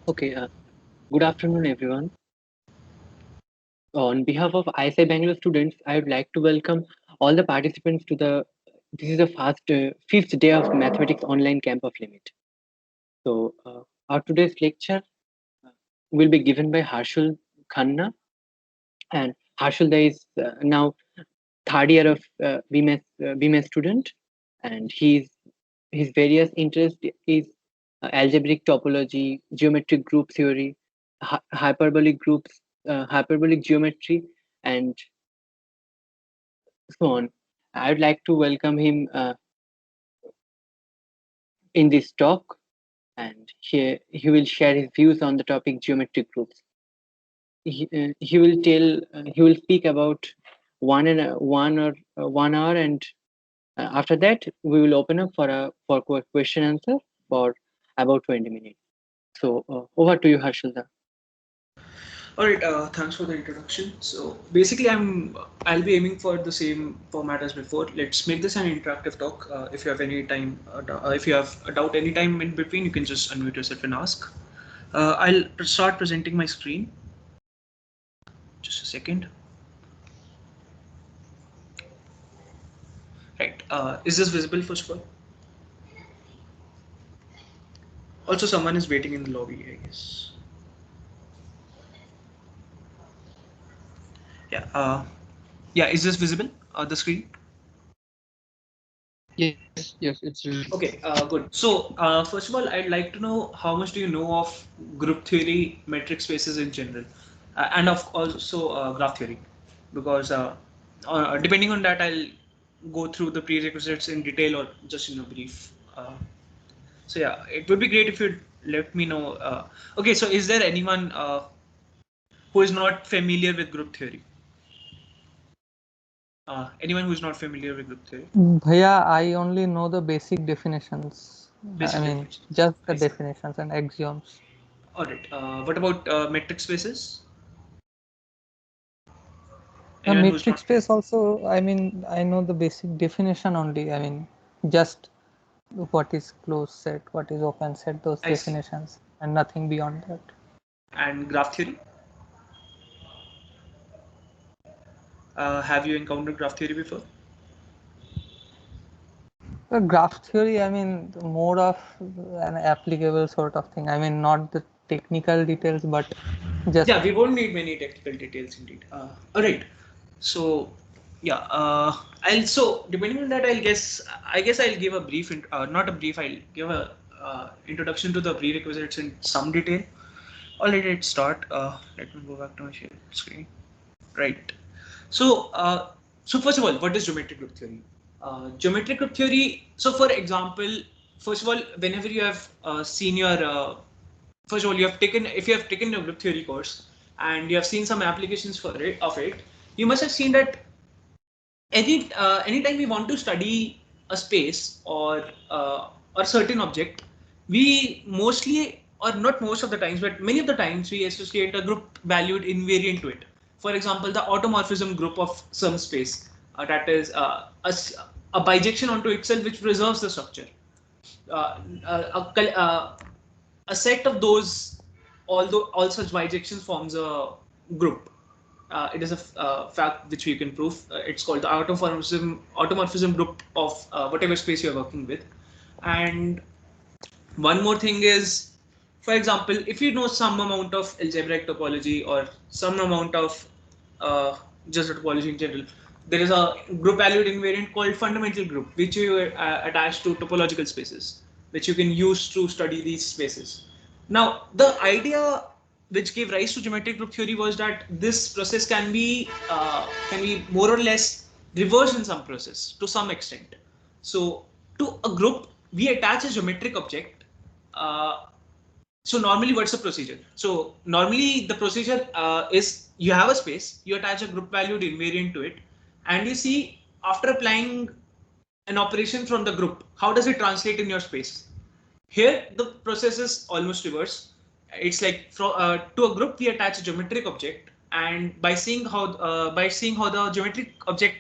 Okay, good afternoon, everyone. On behalf of ISI Bangalore students, I would like to welcome all the participants to this is the fifth day of Mathematics Online Camp of Limit. So, our today's lecture uh, will be given by Harshul Khanna, and Harshul is now third year of BMS student, and his various interest is algebraic topology, geometric group theory, hyperbolic groups, hyperbolic geometry, and so on. I would like to welcome him in this talk, and he will share his views on the topic geometric groups. He will speak about 1 hour, and after that we will open up for question answer for about 20 minutes. So over to you, Harshilda. All right, thanks for the introduction. So basically, I'll be aiming for the same format as before. Let's make this an interactive talk. If you have any time, if you have a doubt any time in between, you can just unmute yourself and ask. I'll start presenting my screen. Just a second. Right. Is this visible first of all? Also, someone is waiting in the lobby, I guess. Yeah. Yeah. Is this visible? The screen? Yes, it's really. Okay, good. So, first of all, I'd like to know how much do you know of group theory, metric spaces in general, and of also graph theory, because depending on that, I'll go through the prerequisites in detail or just in a brief. So yeah, it would be great if you'd let me know. Okay, so is there anyone who is not familiar with group theory? Anyone who is not familiar with group theory? Bhaiya, I only know the basic definitions. I Basic mean, definitions. just the I see. definitions and axioms. All right. What about metric spaces? The Anyone who's metric not? space also, I mean, I know the basic definition only. I mean, just what is closed set, what is open set, those I see. definitions, and nothing beyond that. And graph theory? Have you encountered graph theory before? The graph theory, I mean, more of an applicable sort of thing. I mean, not the technical details, but just Yeah, we won't need many technical details indeed. All right. So, yeah. I'll so depending on that, I guess I'll give a brief, not a brief. I'll give a introduction to the prerequisites in some detail. All right, let's start. Let me go back to my share screen. Right. So, so first of all, what is geometric group theory? Geometric group theory. So, for example, first of all, whenever you have seen your, first of all, you have taken if you have taken a group theory course and you have seen some applications for it of it, you must have seen that anytime we want to study a space or certain object, we mostly or not most of the times, but many of the times we associate a group valued invariant to it. For example, the automorphism group of some space that is a bijection onto itself which preserves the structure. Uh, a set of those, although all such bijections forms a group. It is a fact which we can prove. It's called the automorphism group of whatever space you're working with. And one more thing is, for example, if you know some amount of algebraic topology or some amount of just topology in general, there is a group valued invariant called fundamental group, which you attach to topological spaces, which you can use to study these spaces. Now, the idea which gave rise to geometric group theory was that this process can be more or less reversed in some process to some extent. So, to a group, we attach a geometric object. Uh, so normally, what's the procedure? So normally, the procedure is you have a space, you attach a group valued invariant to it, and you see after applying an operation from the group, how does it translate in your space? Here, the process is almost reverse. It's like to a group we attach a geometric object, and by seeing how the geometric object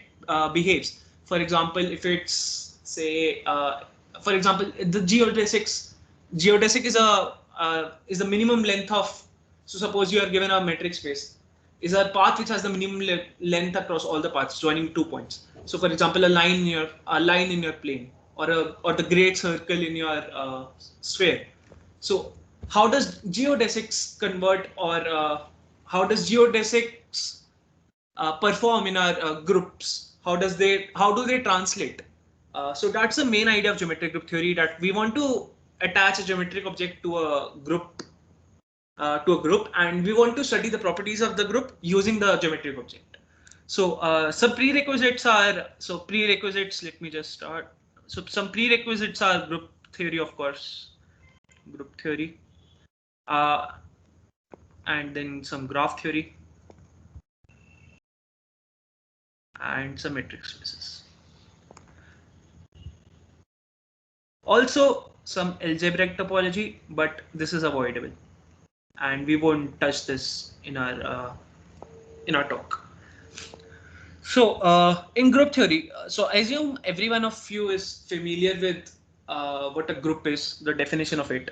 behaves. For example, if it's say, for example, the geodesic is is the minimum length of, so suppose you are given a metric space, is a path which has the minimum length across all the paths joining 2 points. So for example, a line in your plane, or the great circle in your sphere. So how does geodesics convert, or how does geodesics perform in our groups? How do they translate? So that's the main idea of geometric group theory, that we want to attach a geometric object to a group, and we want to study the properties of the group using the geometric object. So some prerequisites are, let me just start. So some prerequisites are group theory, of course, group theory, and then some graph theory, and some metric spaces. Also some algebraic topology, but this is avoidable, and we won't touch this in our talk. So in group theory, so I assume every one of you is familiar with what a group is, the definition of it.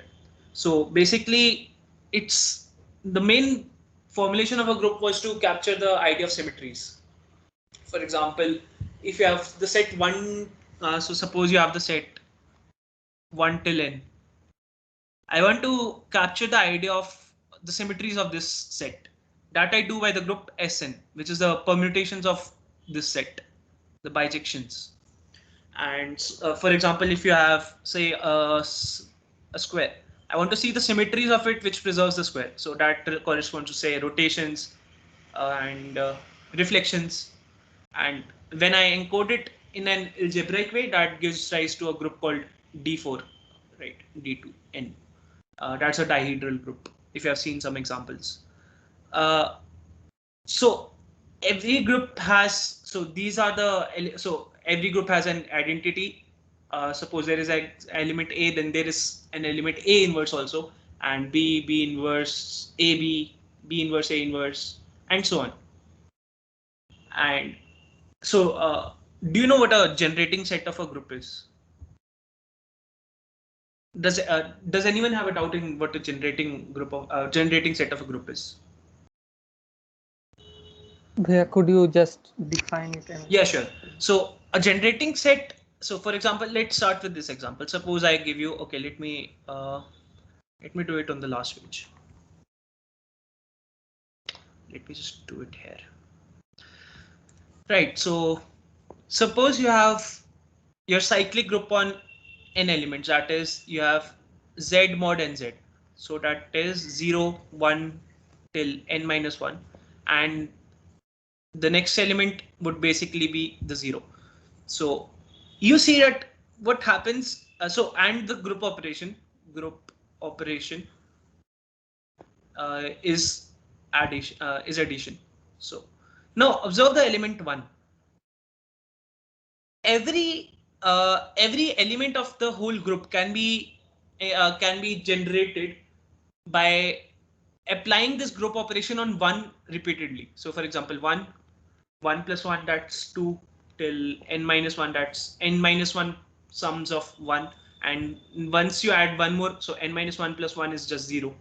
So basically, it's the main formulation of a group was to capture the idea of symmetries. For example, if you have the set 1, so suppose you have the set 1 till n. I want to capture the idea of the symmetries of this set. That I do by the group Sn, which is the permutations of this set, the bijections. And for example, if you have, say, a square, I want to see the symmetries of it which preserves the square. So that corresponds to, say, rotations and reflections. And when I encode it in an algebraic way, that gives rise to a group called D4, right? D2N. That's a dihedral group, if you have seen some examples. So every group has, every group has an identity. Suppose there is an element A, then there is an element A inverse also, and B inverse, AB, B inverse, A inverse, and so on. And so do you know what a generating set of a group is? Does anyone have a doubt in what a generating set of a group is? Yeah, could you just define it? Yeah, sure. So a generating set. So for example, let's start with this example. Suppose I give you, okay, let me do it on the last page. Let me just do it here. Right. So suppose you have your cyclic group on n elements. That is, you have z mod nz. So that is 0, 1 till n minus 1, and the next element would basically be the 0. So you see that what happens. And the group operation is addition. So now observe the element 1. Every element of the whole group can be generated by applying this group operation on 1 repeatedly. So for example, 1 plus 1, that's 2, till n minus 1, that's n minus 1 sums of 1, and once you add one more, so n minus 1 plus 1 is just 0.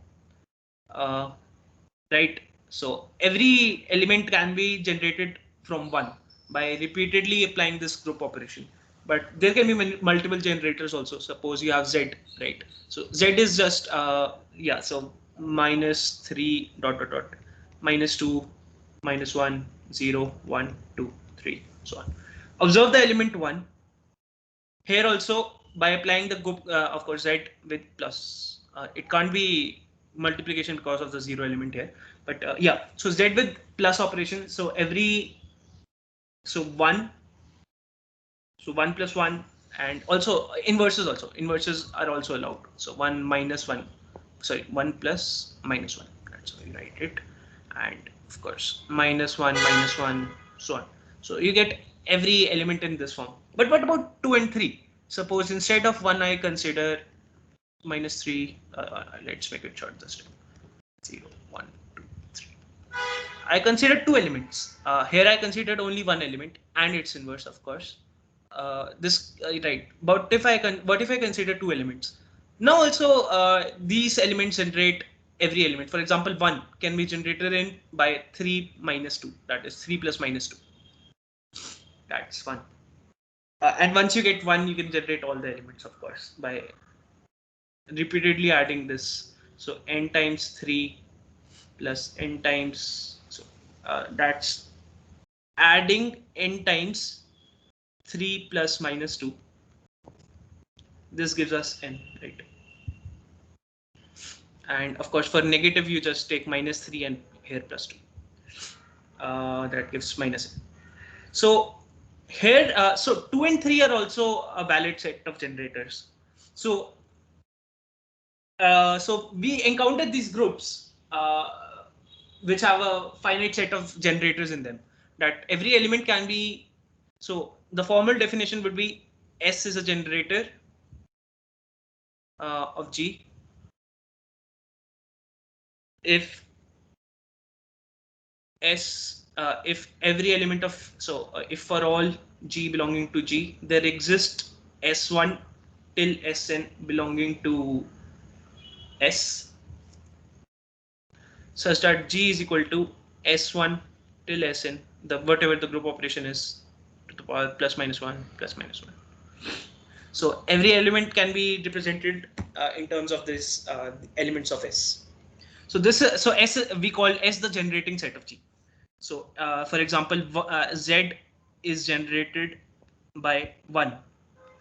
Right. So every element can be generated from 1 by repeatedly applying this group operation. But there can be multiple generators also. Suppose you have z, right? So z is just so minus 3 ... minus 2, minus 1, 0, 1, 2, 3, so on. Observe the element 1. Here also, by applying the group, of course, z with plus. It can't be multiplication because of the 0 element here. But yeah, so z with plus operation. So 1. So 1 plus 1, and also inverses are also allowed. So 1 minus 1, 1 plus minus 1. That's how you write it. And of course, minus 1, so on. So you get every element in this form. But what about 2 and 3? Suppose instead of 1, I consider minus 3. Let's make it short this time. 0, 1, 2, 3. I considered 2 elements. Here I considered only 1 element and its inverse, of course. Right. But if I consider 2 elements, Now also these elements generate every element. For example, 1 can be generated in by 3 minus 2, that is 3 plus minus 2. That's 1. And once you get 1, you can generate all the elements, of course, by repeatedly adding this. So n times 3 plus n times, so that's adding n times 3 plus minus 2. This gives us n, right? And of course, for negative, you just take minus 3 and here plus 2. That gives minus n. So here, so 2 and 3 are also a valid set of generators. So so we encountered these groups which have a finite set of generators in them. That every element can be, so the formal definition would be S is a generator of G if S, if every element of, so if for all G belonging to G, there exists S1 till Sn belonging to S, such that G is equal to S1 till Sn, the whatever the group operation is, to the power plus minus 1 plus minus 1. So every element can be represented in terms of this elements of S. So this so S, we call S the generating set of G. So for example, Z is generated by 1.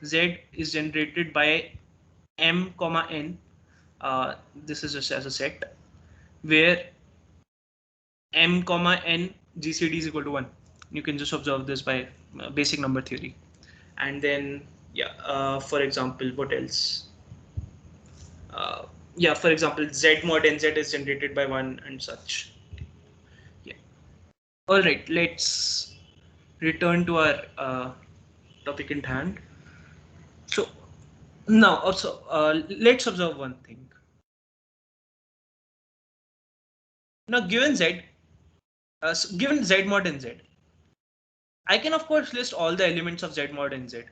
Z is generated by M comma N. This is just as a set where M comma N GCD is equal to 1. You can just observe this by basic number theory. And then, yeah, for example, what else? Yeah, for example, Z mod NZ is generated by 1 and such. Yeah. All right, let's return to our topic in hand. So now also let's observe one thing. Now given Z, given Z mod NZ, I can of course list all the elements of Z mod NZ.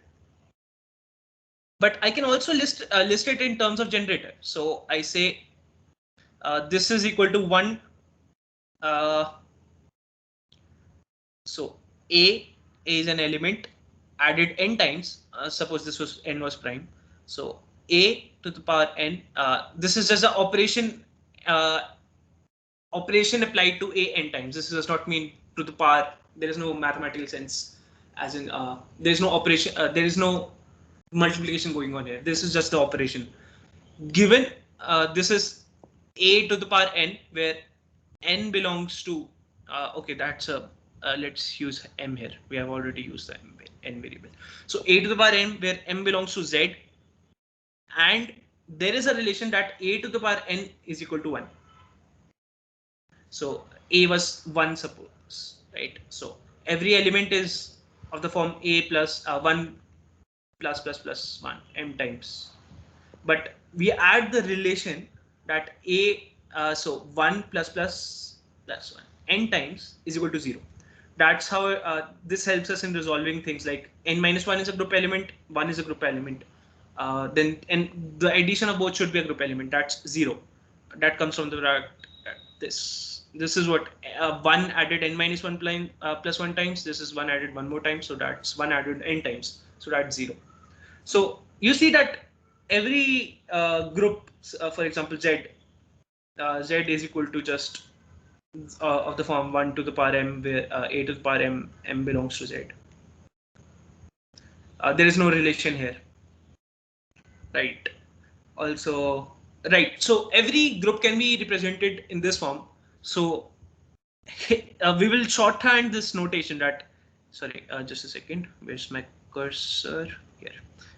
But I can also list it in terms of generator. So I say this is equal to 1. So A is an element added n times. Suppose this was n was prime. So A to the power n. This is just an operation applied to A n times. This does not mean to the power. There is no mathematical sense, as in there is no operation. There is no multiplication going on here. This is just the operation. Given this is A to the power n, where n belongs to, okay, that's a, let's use m here. We have already used the n variable. So A to the power n, where m belongs to Z, and there is a relation that A to the power n is equal to 1. So A was 1, suppose, right? So every element is of the form A plus 1 plus plus plus 1 m times. But we add the relation that A, so 1 plus plus plus 1 n times is equal to 0. That's how this helps us in resolving things like n minus 1 is a group element, 1 is a group element. Then and the addition of both should be a group element. That's 0. That comes from the this. This is what 1 added n minus 1 plus 1 times. This is 1 added 1 more time. So that's 1 added n times. So that's 0. So you see that every group, for example, Z is equal to just of the form 1 to the power m, where A to the power m belongs to Z. There is no relation here, right? Also, right. So every group can be represented in this form. So we will shorthand this notation that, sorry, just a second. Where's my cursor? Here,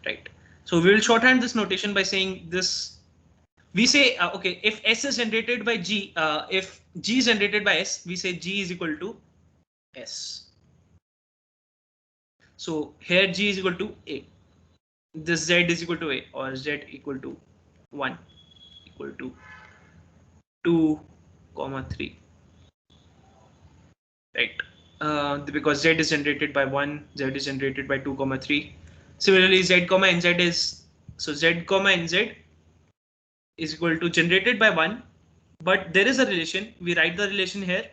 right. So we will shorthand this notation by saying this. We say, okay, if S is generated by G, if G is generated by S, we say G is equal to S. So here G is equal to A. This Z is equal to A, or Z equal to 1 equal to 2, 3. Right. Because Z is generated by 1, Z is generated by 2, 3. Similarly, Z, NZ is, so Z, NZ is equal to generated by 1, but there is a relation. We write the relation here.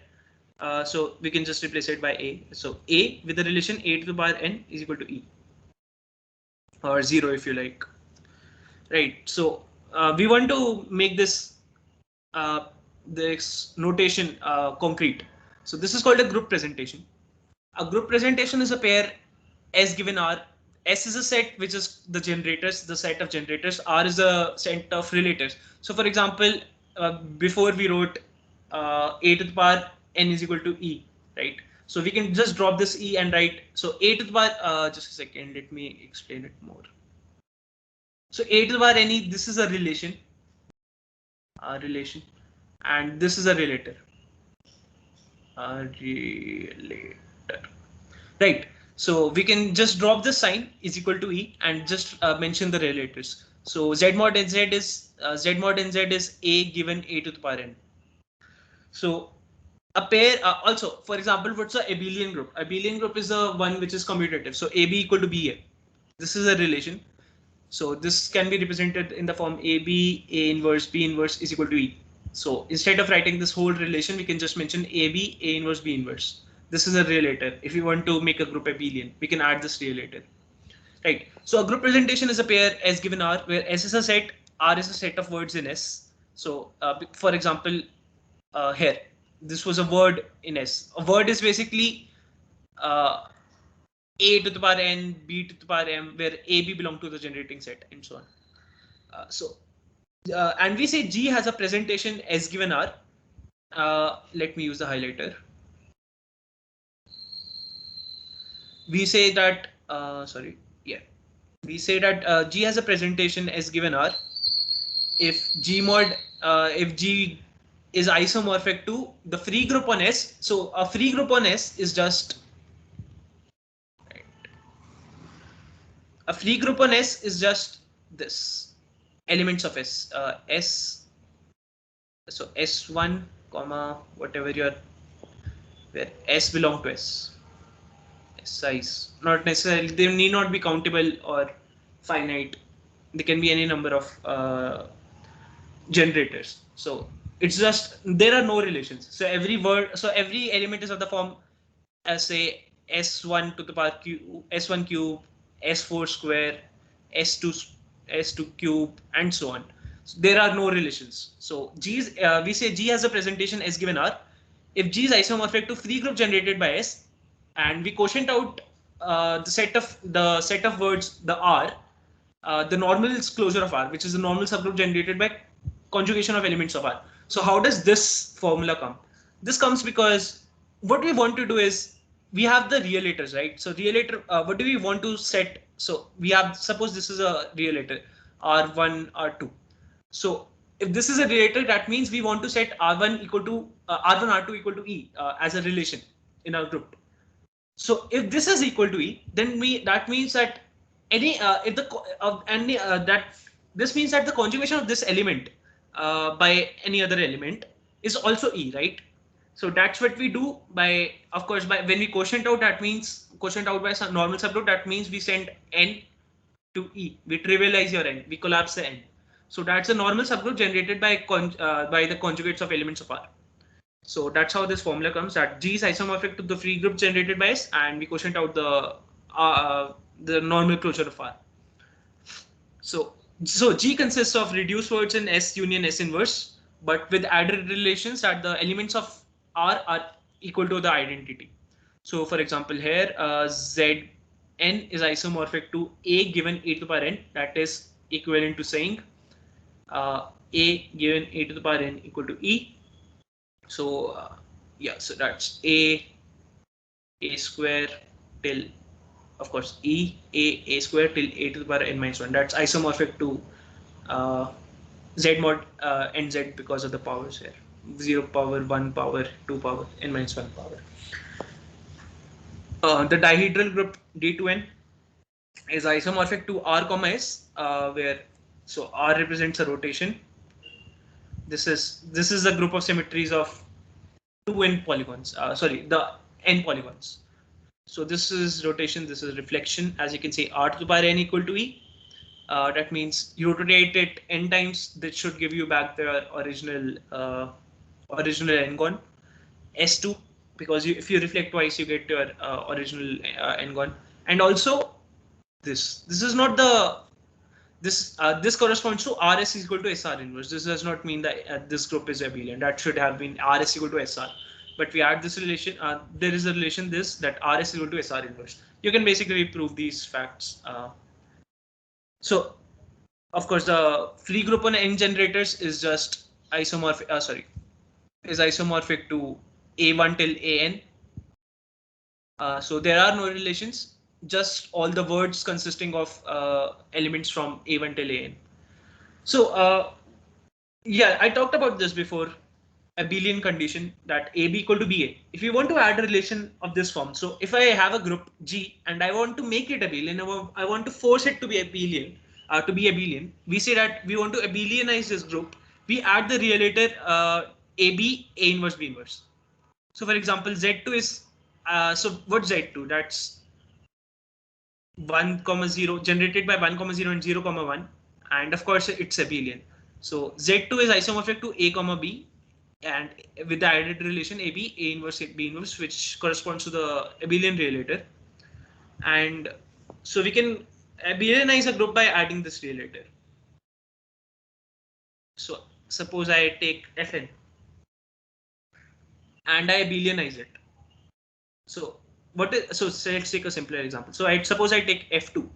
So we can just replace it by a. So a with the relation a to the power n is equal to e, or 0 if you like. Right. So we want to make this notation concrete. So this is called a group presentation. A group presentation is a pair S given R. S is a set which is the generators, the set of generators. R is a set of relators. So for example, before we wrote a to the power n is equal to e, right? So we can just drop this e and write, so a to the power, just a second, let me explain it more. So a to the power n, this is a relation, and this is a relator. Right. So we can just drop this sign is equal to e and just mention the relators. So z mod nz is a given a to the power n. So a pair also, for example, what's a abelian group? Abelian group is the one which is commutative. So ab equal to ba. This is a relation. So this can be represented in the form ab a inverse b inverse is equal to e. So instead of writing this whole relation, we can just mention ab a inverse b inverse. This is a relator. If you want to make a group abelian, we can add this relator. Right. So a group presentation is a pair S given R, where S is a set, R is a set of words in S. So for example, here, this was a word in S. A word is basically a to the power n, b to the power m, where a, b belong to the generating set, and so on. And we say G has a presentation S given R. Let me use the highlighter. We say that, we say that G has a presentation S given R if G mod, if G is isomorphic to the free group on S. So a free group on S is just, a free group on S is just this, elements of S, S, so S1, comma, whatever your, where S belong to S. Size, not necessarily, they need not be countable or finite. They can be any number of generators. So it's just, there are no relations. So every word, so every element is of the form as say S1 to the power q, S1 cube, S4 square, S2 cube, and so on. So there are no relations. So G is, we say G has a presentation S given R if G is isomorphic to free group generated by S, and we quotient out the set of words, the R, the normal closure of R, which is the normal subgroup generated by conjugation of elements of R. So how does this formula come? This comes because what we want to do is, we have the relators, right? So relator, what do we want to set? So we have, suppose this is a relator, R1, R2. So if this is a relator, that means we want to set R1 equal to R1, R2 equal to E as a relation in our group. So if this is equal to E, then that means that any if the that this means that the conjugation of this element by any other element is also E, right? So that's what we do by, of course, by when we quotient out, that means quotient out by some normal subgroup, that means we send n to E. We trivialize your n, we collapse the n. So that's a normal subgroup generated by the conjugates of elements of R. So that's how this formula comes, that G is isomorphic to the free group generated by S, and we quotient out the normal closure of R. So G consists of reduced words in S union S inverse, but with added relations that the elements of R are equal to the identity. So for example, here Zn is isomorphic to A given A to the power n, that is equivalent to saying A given A to the power n equal to E. So yeah, so that's a square till, of course, a square till a to the power n minus 1. That's isomorphic to z mod nz because of the powers here, 0 power, 1 power, 2 power, n minus 1 power. The dihedral group D2n is isomorphic to R comma S, where so R represents a rotation. This is a group of symmetries of 2n polygons. The n polygons. So this is rotation, this is reflection. As you can see, R to the power n equal to E. That means you rotate it n times. That should give you back the original n-gon. S2, because if you reflect twice, you get your original n-gon. And also this is not the this corresponds to RS is equal to SR inverse. This does not mean that this group is abelian. That should have been RS equal to SR. But we add this relation. There is a relation that RS is equal to SR inverse. You can basically prove these facts. So, of course, the free group on n generators is just isomorphic. Is isomorphic to A1 till AN. So there are no relations, just all the words consisting of elements from A1 till AN. So yeah, I talked about this before, abelian condition that AB equal to BA. If you want to add a relation of this form, so if I have a group G and I want to make it abelian, I want to force it to be abelian, we say that we want to abelianize this group. We add the relator AB A inverse B inverse. So for example, Z2 is so what's Z2? That's 1, 0 generated by 1, 0 and 0, 1, and of course it's abelian. So Z2 is isomorphic to A, B, and with the added relation AB A inverse B inverse, which corresponds to the abelian relator. And so we can abelianize a group by adding this relator. So suppose I take Fn and I abelianize it. So let's take a simpler example. So suppose I take F2.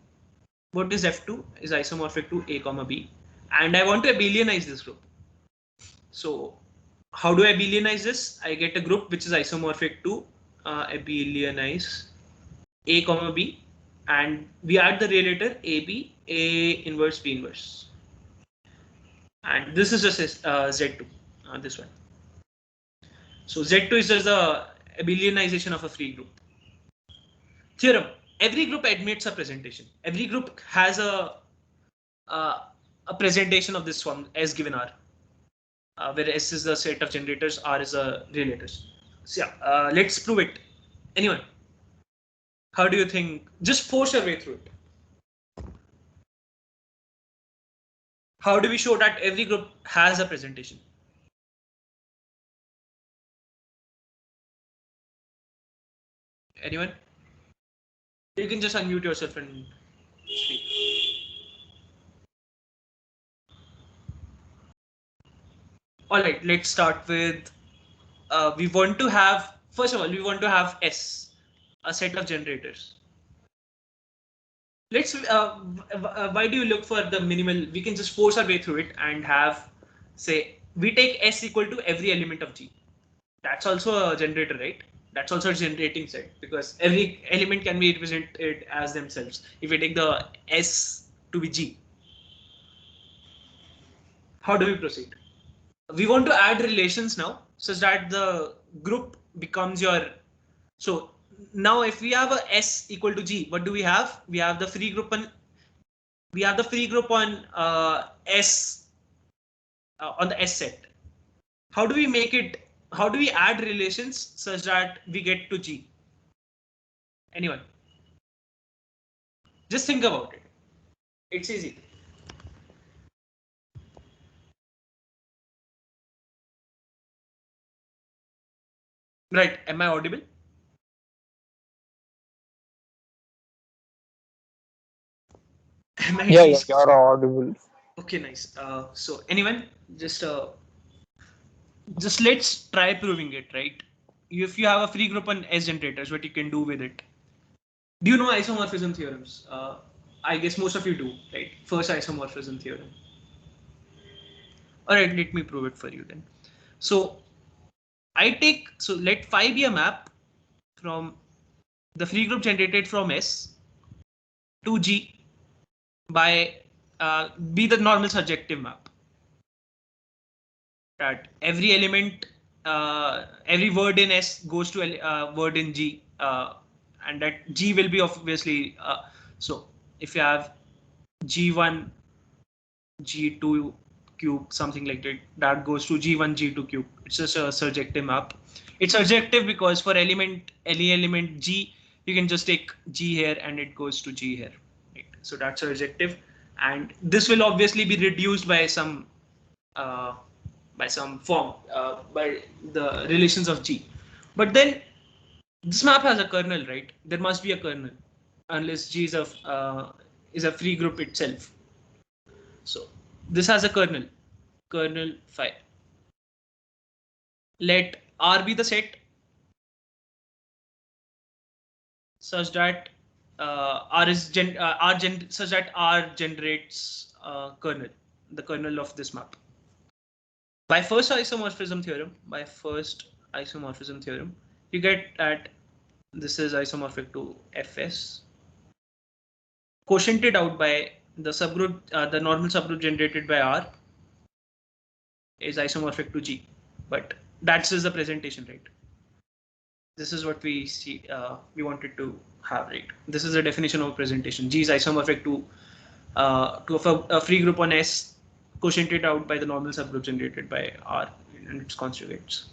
What is F2? Is isomorphic to A, B, and I want to abelianize this group. So how do I abelianize this? I get a group which is isomorphic to abelianize A, B, and we add the relator AB A inverse B inverse, and this is just Z2. This one. So Z2 is just the abelianization of a free group. Theorem: every group admits a presentation. Every group has a presentation of this form as given R, where S is the set of generators, R is the relators. So yeah, let's prove it. Anyone? How do you think? Just force your way through it. How do we show that every group has a presentation? Anyone? You can just unmute yourself and speak. All right, let's start with, we want to have, first of all, we want to have S, a set of generators. Let's, why do you look for the minimal? We can just force our way through it and have, say, we take S equal to every element of G. That's also a generator, right? That's also a generating set, because every element can be represented as themselves. If we take the S to be G, how do we proceed? We want to add relations now such that the group becomes your, so now if we have a S equal to G, what do we have? We have the free group on, S on the S set. How do we make it? How do we add relations such that we get to G? Anyone? Just think about it. It's easy. Right? Am I audible? Yeah, you're audible. Okay, nice. So anyone, just let's try proving it, right? If you have a free group on S generators, what you can do with it? Do you know isomorphism theorems? I guess most of you do, right? First isomorphism theorem. All right, let me prove it for you then. So let phi be a map from the free group generated from S to G by be the normal surjective map. That every element, every word in S goes to a word in G, and that G will be obviously, so if you have G1, G2 cube, something like that, that goes to G1, G2 cube. It's just a surjective map. It's surjective because for any element G, you can just take G here and it goes to G here. Right? So that's surjective. and this will obviously be reduced by some form by the relations of G. But then this map has a kernel, right? There must be a kernel, unless G is a free group itself. So this has a kernel phi. Let R be the set such that such that R generates kernel, the kernel of this map. By first isomorphism theorem, you get that this is isomorphic to Fs, quotiented out by the subgroup, the normal subgroup generated by R is isomorphic to G, but that's just the presentation, right? This is what we see. We wanted to have, right? This is the definition of presentation. G is isomorphic to a free group on S, quotiented out by the normal subgroup generated by R and its conjugates.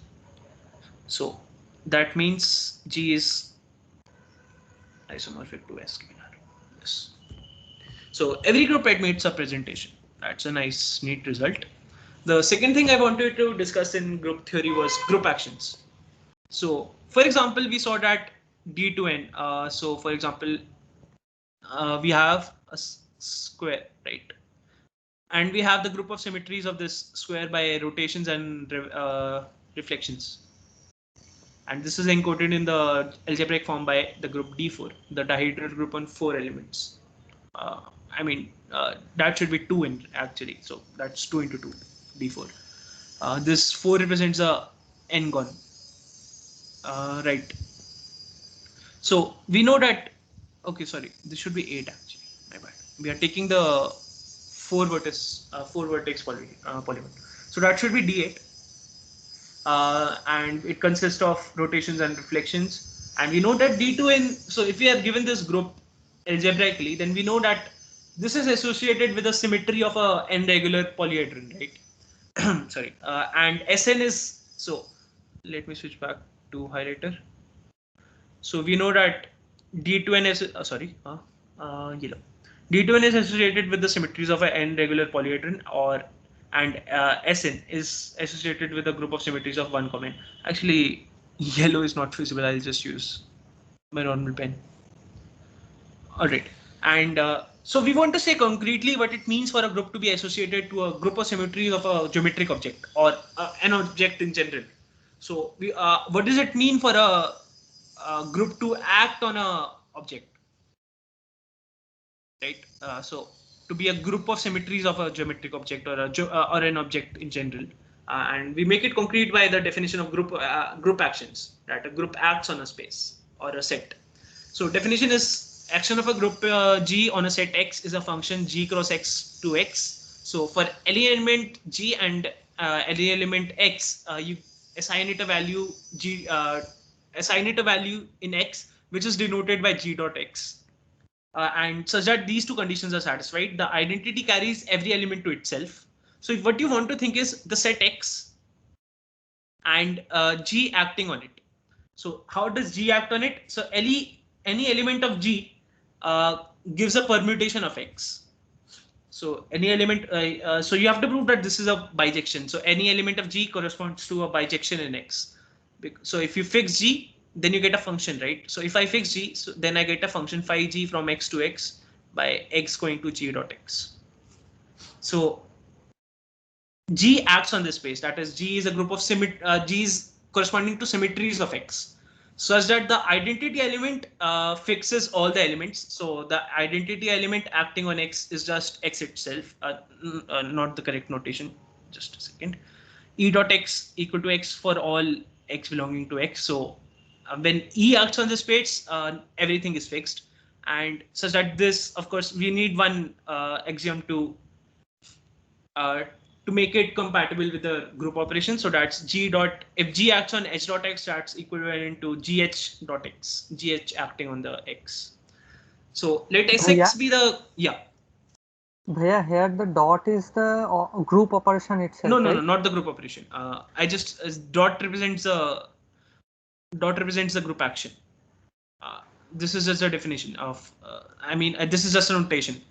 So that means G is isomorphic to S given R. Yes. So every group admits a presentation. That's a nice, neat result. The second thing I wanted to discuss in group theory was group actions. So, for example, we saw that D to N. So, for example, we have a square, right? And we have the group of symmetries of this square by rotations and reflections. And this is encoded in the algebraic form by the group D4, the dihedral group on 4 elements. That should be 2 in actually. So that's 2 into 2, D4. This 4 represents a n-gon. Right. So we know that, okay, sorry, this should be 8 actually. My bad. We are taking the 4 vertex polygon. So that should be D8. And it consists of rotations and reflections. And we know that D2N, so if we are given this group algebraically, then we know that this is associated with the symmetry of a n-regular polyhedron, right? Sorry. And Sn is, so let me switch back to highlighter. So we know that D2N is, yellow. D2N is associated with the symmetries of an n-regular polyhedron, and Sn is associated with a group of symmetries of 1, n. Actually, yellow is not visible. I'll just use my normal pen. All right. And so we want to say concretely what it means for a group to be associated to a group of symmetries of a geometric object or an object in general. So we, what does it mean for a group to act on a object? Right. So to be a group of symmetries of a geometric object or an object in general, and we make it concrete by the definition of group actions, that a group acts on a space or a set. So definition is action of a group G on a set X is a function G cross X to X. So for any element G and any element X, you assign it a value G, assign it a value in X, which is denoted by G dot X. And such that these two conditions are satisfied, the identity carries every element to itself. So what you want to think is the set X and G acting on it. So how does G act on it? So any element of G gives a permutation of X. So any element, so you have to prove that this is a bijection. So any element of G corresponds to a bijection in X. So if you fix G, then you get a function, right? So if I fix G, so then I get a function phi G from X to X by X going to G dot X. So G acts on this space. That is, G is a group of G's corresponding to symmetries of X, such that the identity element fixes all the elements. So the identity element acting on X is just X itself, not the correct notation. Just a second. E dot X equal to X for all X belonging to X. So when E acts on the space, everything is fixed, and such that this, of course, we need one axiom to make it compatible with the group operation. So that's G dot, if G acts on H dot X, that's equivalent to GH dot X, GH acting on the X. So let Sx be the, Bhaiya, here the dot is the group operation itself. No, right? no, not the group operation. I just dot represents the group action. This is just a definition of, this is just a notation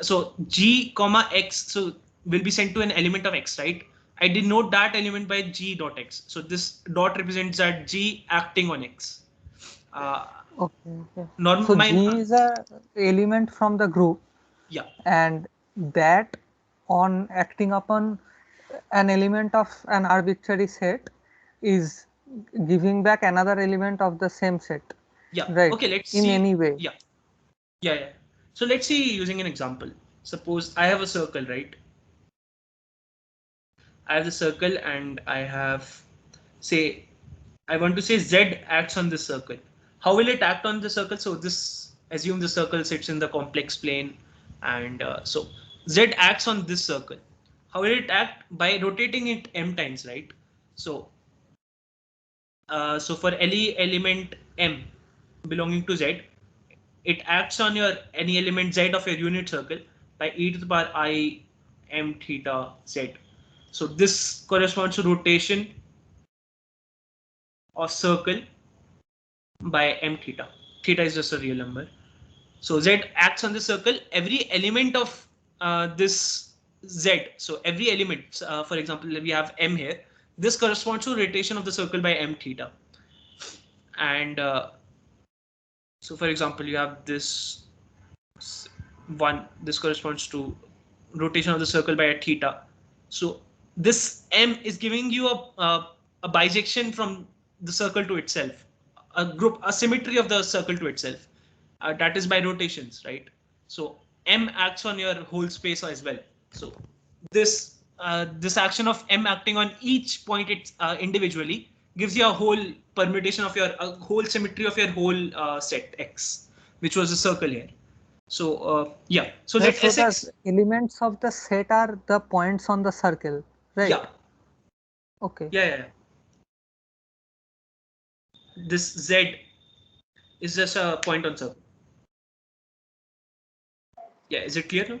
so G comma X so will be sent to an element of X, right? I denote that element by G dot X. So this dot represents that G acting on X. Okay. My So G is a element from the group. Yeah. And that on acting upon an element of an arbitrary set is giving back another element of the same set. Yeah. Right. Okay. Let's in see. any way. Yeah. So let's see using an example. Suppose I have a circle, right? I have the circle and I have, say, I want to say Z acts on this circle. How will it act on the circle? So this, assume the circle sits in the complex plane, and so Z acts on this circle. How will it act? By rotating it m times, right? So, so for any element m belonging to Z, it acts on your any element Z of your unit circle by e to the power I m theta Z. So this corresponds to rotation of circle by m theta. Theta is just a real number. So Z acts on the circle. Every element of this Z, so every element, for example, we have m here. This corresponds to rotation of the circle by m theta. And so, for example, you have this one. This corresponds to rotation of the circle by a theta. So this m is giving you a bijection from the circle to itself, a symmetry of the circle to itself. That is by rotations, right? So m acts on your whole space as well. So this action of m acting on each point individually gives you a whole permutation of a whole symmetry of your whole set X, which was a circle here. So yeah, so Right, let so Sx. the elements of the set are the points on the circle, right? Yeah. Okay. Yeah. This Z is just a point on circle. Yeah, is it clear now?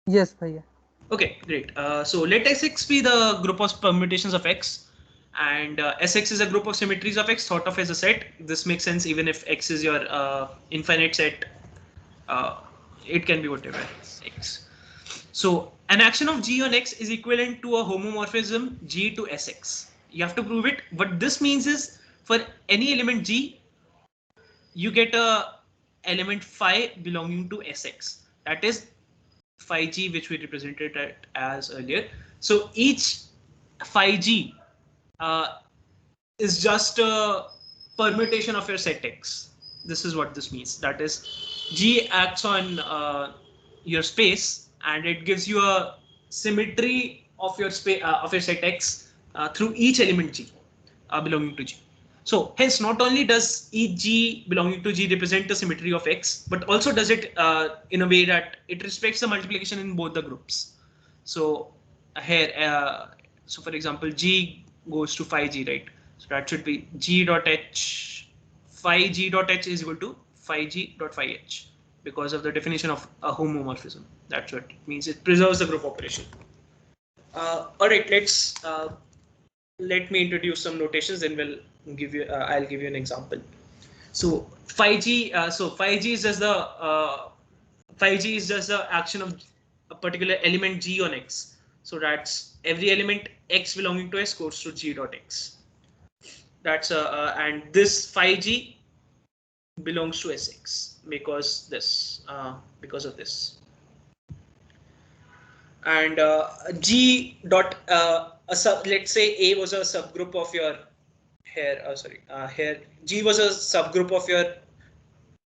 Yes, bhaiya. Okay, great. So let Sx be the group of permutations of X, and Sx is a group of symmetries of X thought of as a set. This makes sense even if X is your infinite set. It can be whatever X. So an action of G on X is equivalent to a homomorphism G to Sx. You have to prove it. What this means is for any element G, you get a element phi belonging to Sx. That is phi g, which we represented it as earlier. So each phi g is just a permutation of your set X. This is what this means. That is, G acts on your space, and it gives you a symmetry of your space of your set X through each element G belonging to G. So hence, not only does each G belonging to G represent the symmetry of X, but also does it in a way that it respects the multiplication in both the groups. So here, so for example, G goes to phi G, right? So that should be G dot H, phi G dot H is equal to phi G dot phi H because of the definition of a homomorphism. That's what it means. It preserves the group operation. All right, let me introduce some notations, then we'll give you I'll give you an example. So phi g is just the action of a particular element G on X. So that's every element X belonging to S goes to G dot X. That's and this phi G belongs to Sx because of this. And G dot let's say A was a subgroup of your here G was a subgroup of your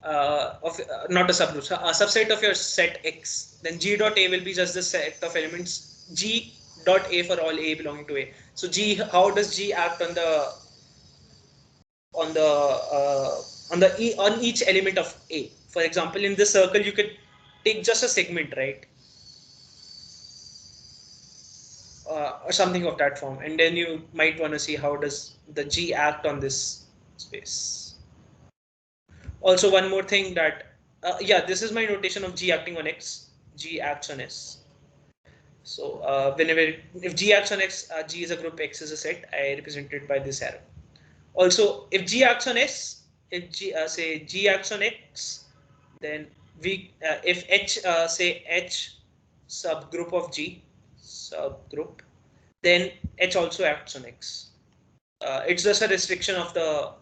not a subgroup, a subset of your set X. Then G dot A will be just the set of elements G dot A for all A belonging to A. So G, how does G act on each element of A? For example, in this circle, you could take just a segment, right? Or something of that form, and then you might want to see how does the G act on this space. Also, one more thing that yeah, this is my notation of G acting on X. G acts on S. So whenever if G acts on X, G is a group, X is a set. I represent it by this arrow. Also, if G acts on S, if G say G acts on X, then if H say H subgroup of G subgroup, then H also acts on X. It's just a restriction of the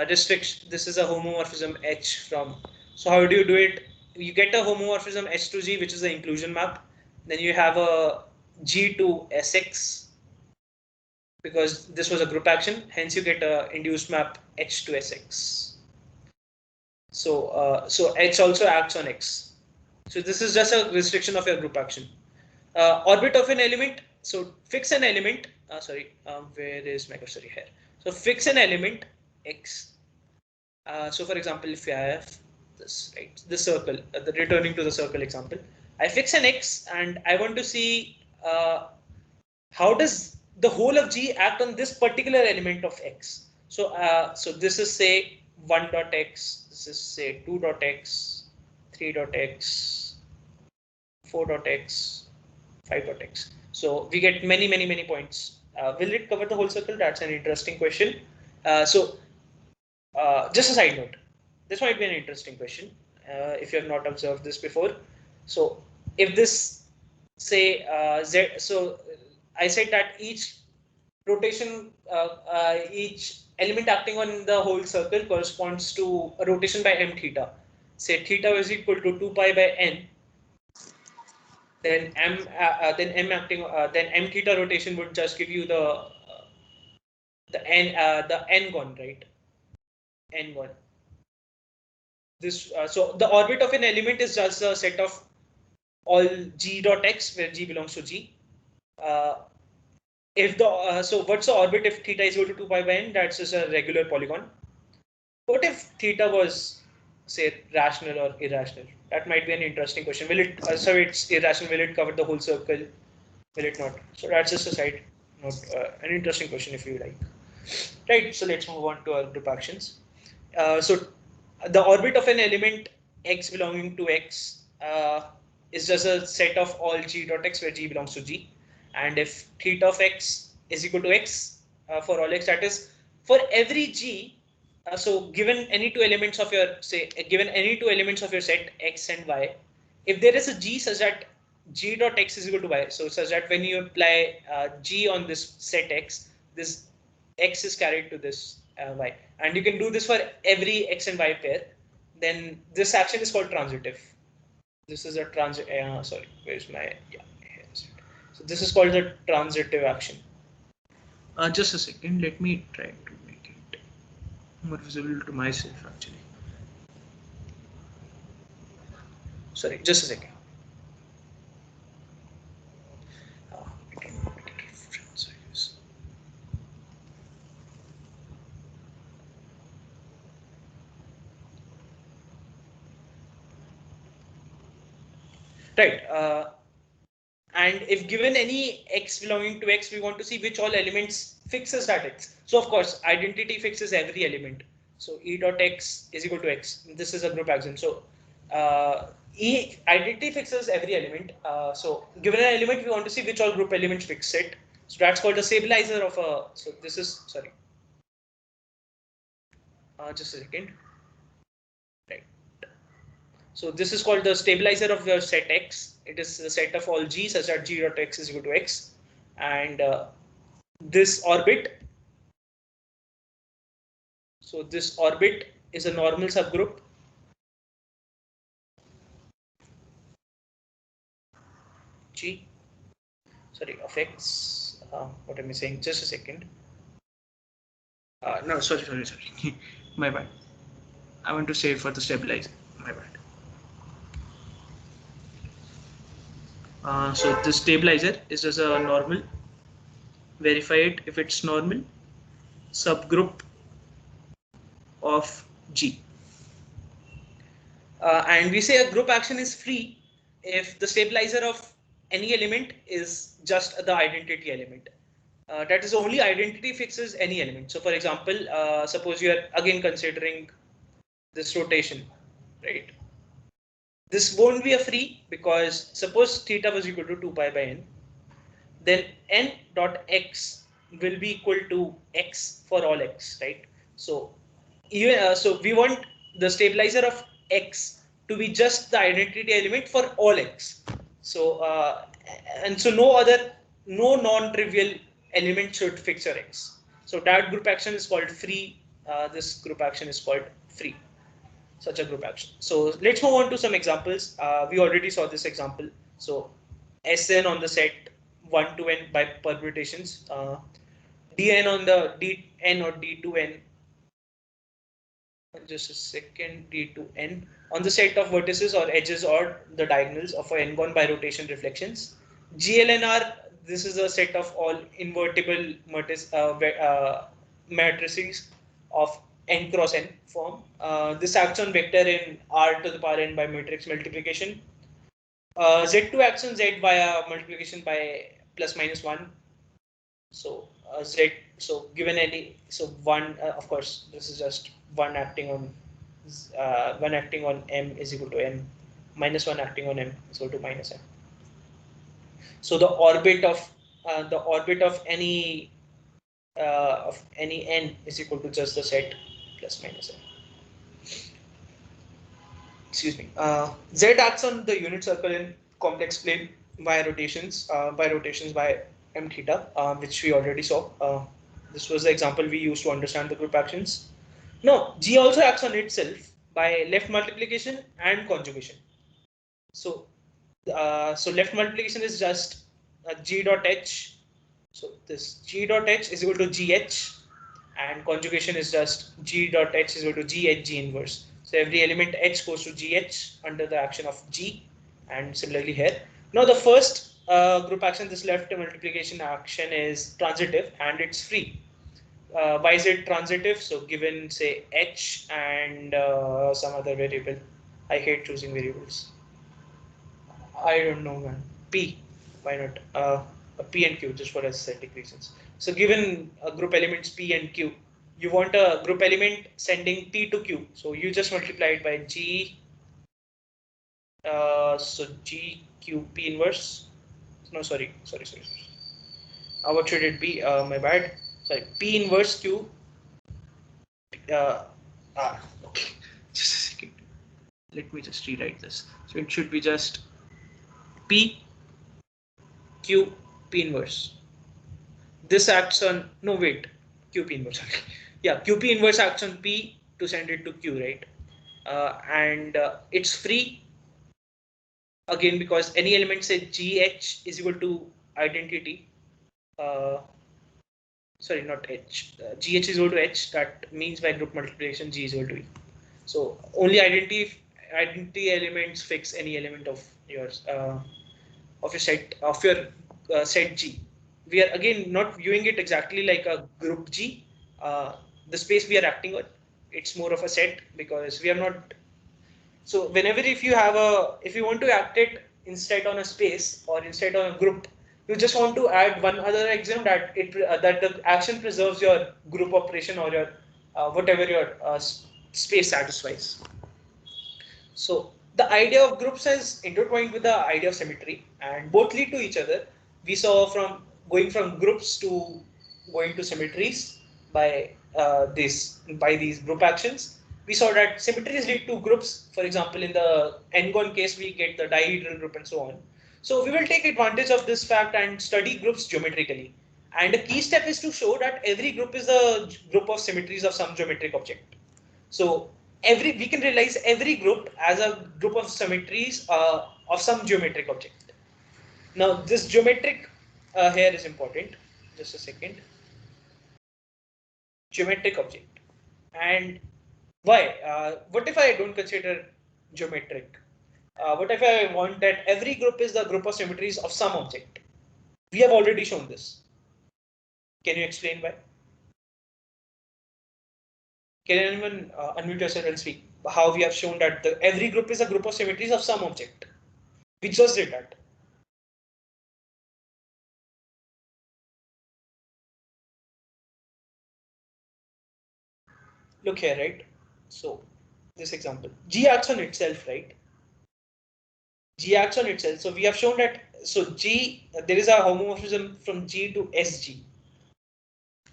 restriction. This is a homomorphism H from. So how do you do it? You get a homomorphism H to G, which is the inclusion map. Then you have a G to Sx, because this was a group action. Hence you get a induced map H to Sx. So H also acts on X. So this is just a restriction of your group action. Orbit of an element. So fix an element. Where is my cursor here? So fix an element X. So for example, if I have this, right, this circle, the returning to the circle example, I fix an X and I want to see how does the whole of G act on this particular element of X. So this is say 1.x, this is say 2.x, 3.x, 4.x, 5.x. So we get many points. Will it cover the whole circle? That's an interesting question. Just a side note, this might be an interesting question if you have not observed this before. So if this say Z, so I said that each rotation, each element acting on the whole circle corresponds to a rotation by m theta. Say theta is equal to 2 pi by n. Then m theta rotation would just give you the n gone, right? N gone. This so the orbit of an element is just a set of all G dot x where G belongs to G. If the so what's the orbit if theta is equal to 2 pi by n? That's just a regular polygon. What if theta was say rational or irrational? That might be an interesting question. Will it so it's irrational? Will it cover the whole circle? Will it not? So that's just a side note, an interesting question if you like. Right. So let's move on to our group actions. So the orbit of an element x belonging to x is just a set of all G dot x where G belongs to G. And if theta of x is equal to x for all x, that is for every G. So given any two elements of your given any two elements of your set x and y, if there is a G such that G dot x is equal to y, so such that when you apply G on this set x, this x is carried to this y, and you can do this for every x and y pair, then this action is called transitive. This is a sorry, where's my so this is called the transitive action. Just a second, let me try to make it more visible to myself actually. Sorry, just a second. Right. And if given any x belonging to x, we want to see which all elements fixes that x. So of course, identity fixes every element. So E dot x is equal to x. This is a group action. So identity fixes every element. So given an element, we want to see which all group elements fix it. So that's called the stabilizer of a. So this is sorry. Just a second. Right. So this is called the stabilizer of your set x. It is a set of all G such that G dot x is equal to x, and this orbit. So this orbit is a normal subgroup. G, sorry, of x. What am I saying? Just a second. No, sorry. My bad. I want to say for the stabilizer. My bad. So this stabilizer is just a normal. Verify it if it's normal subgroup of G. And we say a group action is free if the stabilizer of any element is just the identity element. That is, only identity fixes any element. So for example, suppose you are again considering this rotation, right? This won't be a free because suppose theta was equal to 2 pi by n, then n dot x will be equal to x for all x, right? So even so we want the stabilizer of x to be just the identity element for all x. So and so no non-trivial element should fix your x. So that group action is called free. This group action is called free. Such a group action. So let's move on to some examples. We already saw this example. So Sn on the set 1 to n by permutations. Dn on the dn or d to n. Just a second, d to n on the set of vertices or edges or the diagonals of n-gon by rotation reflections. GLNR, this is a set of all invertible matrices of n cross n form. This acts on vector in R to the power n by matrix multiplication. Z2 acts on Z via multiplication by plus minus 1. So Z, so given any, so 1, of course, this is just 1 acting on M is equal to M, minus 1 acting on M is equal to minus M. So the orbit of any n is equal to just the set plus minus M. Excuse me. Z acts on the unit circle in complex plane by rotations by m theta, which we already saw. This was the example we used to understand the group actions. No, G also acts on itself by left multiplication and conjugation. So, so left multiplication is just G dot H. So this G dot H is equal to GH, and conjugation is just G dot H is equal to GH G inverse. So every element H goes to GH under the action of G, and similarly here. Now the first group action, this left multiplication action is transitive and it's free. Why is it transitive? So given say H and some other variable, I hate choosing variables. I don't know, man. P, why not? P and Q just for aesthetic reasons. So given group elements P and Q, you want a group element sending P to Q. So you just multiply it by G. So G Q P inverse. No, sorry. What should it be? My bad. Sorry, P inverse Q. Okay. Just a second. Let me just rewrite this. So it should be just P Q P inverse. This acts on, no wait, QP inverse. Yeah, QP inverse acts on P to send it to Q, right? And it's free again because any element say GH is equal to identity. Sorry, not H. GH is equal to H. That means by group multiplication G is equal to E. So only identity elements fix any element of yours of your set G. We are again not viewing it exactly like a group G. The space we are acting on, it's more of a set because we are not. So whenever if you want to act it instead on a space or instead on a group, you just want to add one other axiom that that the action preserves your group operation or your whatever your space satisfies. So the idea of groups is intertwined with the idea of symmetry, and both lead to each other. We saw from going from groups to going to symmetries by these group actions. We saw that symmetries lead to groups. For example, in the n-gon case, we get the dihedral group and so on. So we will take advantage of this fact and study groups geometrically. And a key step is to show that every group is a group of symmetries of some geometric object. So we can realize every group as a group of symmetries of some geometric object. Now this geometric here is important. Just a second. Geometric object. And why? What if I don't consider geometric? What if I want that every group is the group of symmetries of some object? We have already shown this. Can you explain why? Can anyone unmute yourself and speak? How we have shown that every group is a group of symmetries of some object. We just did that. Look here, right? So this example, G acts on itself, right? G acts on itself. So we have shown that, so G, there is a homomorphism from G to SG.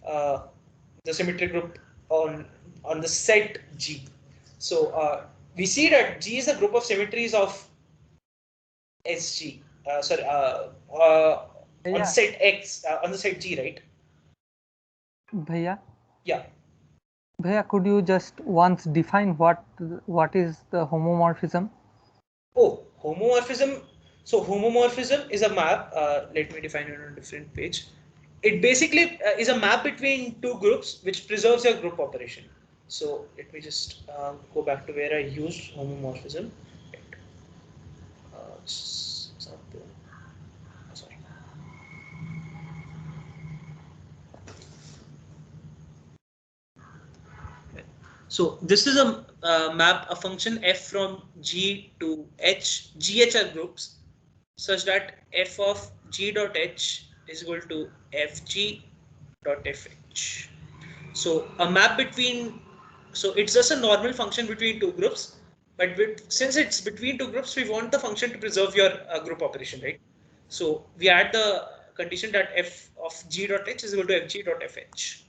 The symmetric group on the set G. So we see that G is a group of symmetries of SG. On set X, on the set G, right? Bhaiya? Yeah. Bhaiya, could you just once define what is the homomorphism? Oh, homomorphism. So homomorphism is a map. Let me define it on a different page. It basically is a map between two groups which preserves your group operation. So let me just go back to where I used homomorphism. Example. Sorry. So this is a map, a function f from G to H. GH are groups such that f of G dot H is equal to Fg dot Fh. So a map between, so it's just a normal function between two groups, but since it's between two groups, we want the function to preserve your group operation, right? So we add the condition that f of G dot H is equal to Fg dot Fh.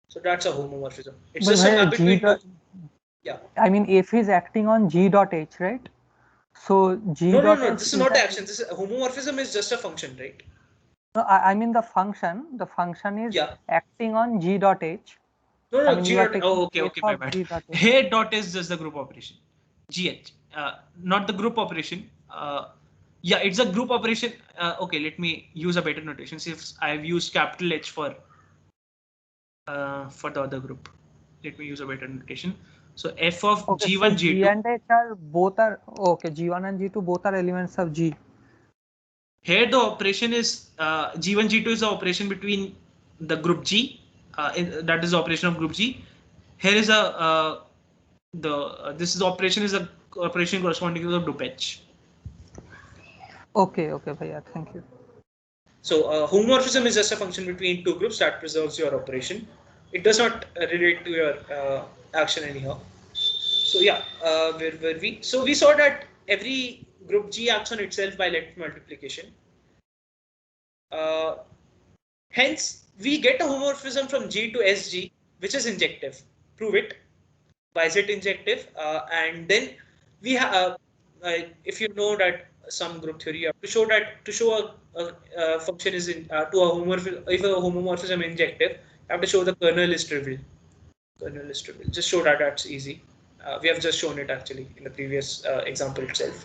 So that's a homomorphism. It's just a map between two. Yeah. I mean, f is acting on G dot H, right? So G dot H. No. This is not action. This is homomorphism is just a function, right? No, I mean the function. The function is acting on G dot H. No, G dot. Oh, okay, my bad. Here dot is just the group operation. GH, not the group operation. Yeah, it's a group operation. Okay, let me use a better notation. See if I've used capital H for the other group. Let me use a better notation. So f of G1, G2. G and H are both are okay. G1 and G2 both are elements of G. Here the operation is G1, G2 is the operation between the group G. That is the operation of group G. Here is a this operation is a operation corresponding to the group H. Okay, Bhaiya, thank you. So homomorphism is just a function between two groups that preserves your operation. It does not relate to your action anyhow. So yeah, where were we? So we saw that every group G acts on itself by left multiplication. Hence, we get a homomorphism from G to SG, which is injective. Prove it. Why is it injective? And then we have, if you know that some group theory, you have to show that to show a function is in to a homomorphism. If a homomorphism is injective, you have to show the kernel is trivial. Kernel is trivial. Just show that that's easy. We have just shown it actually in the previous example itself.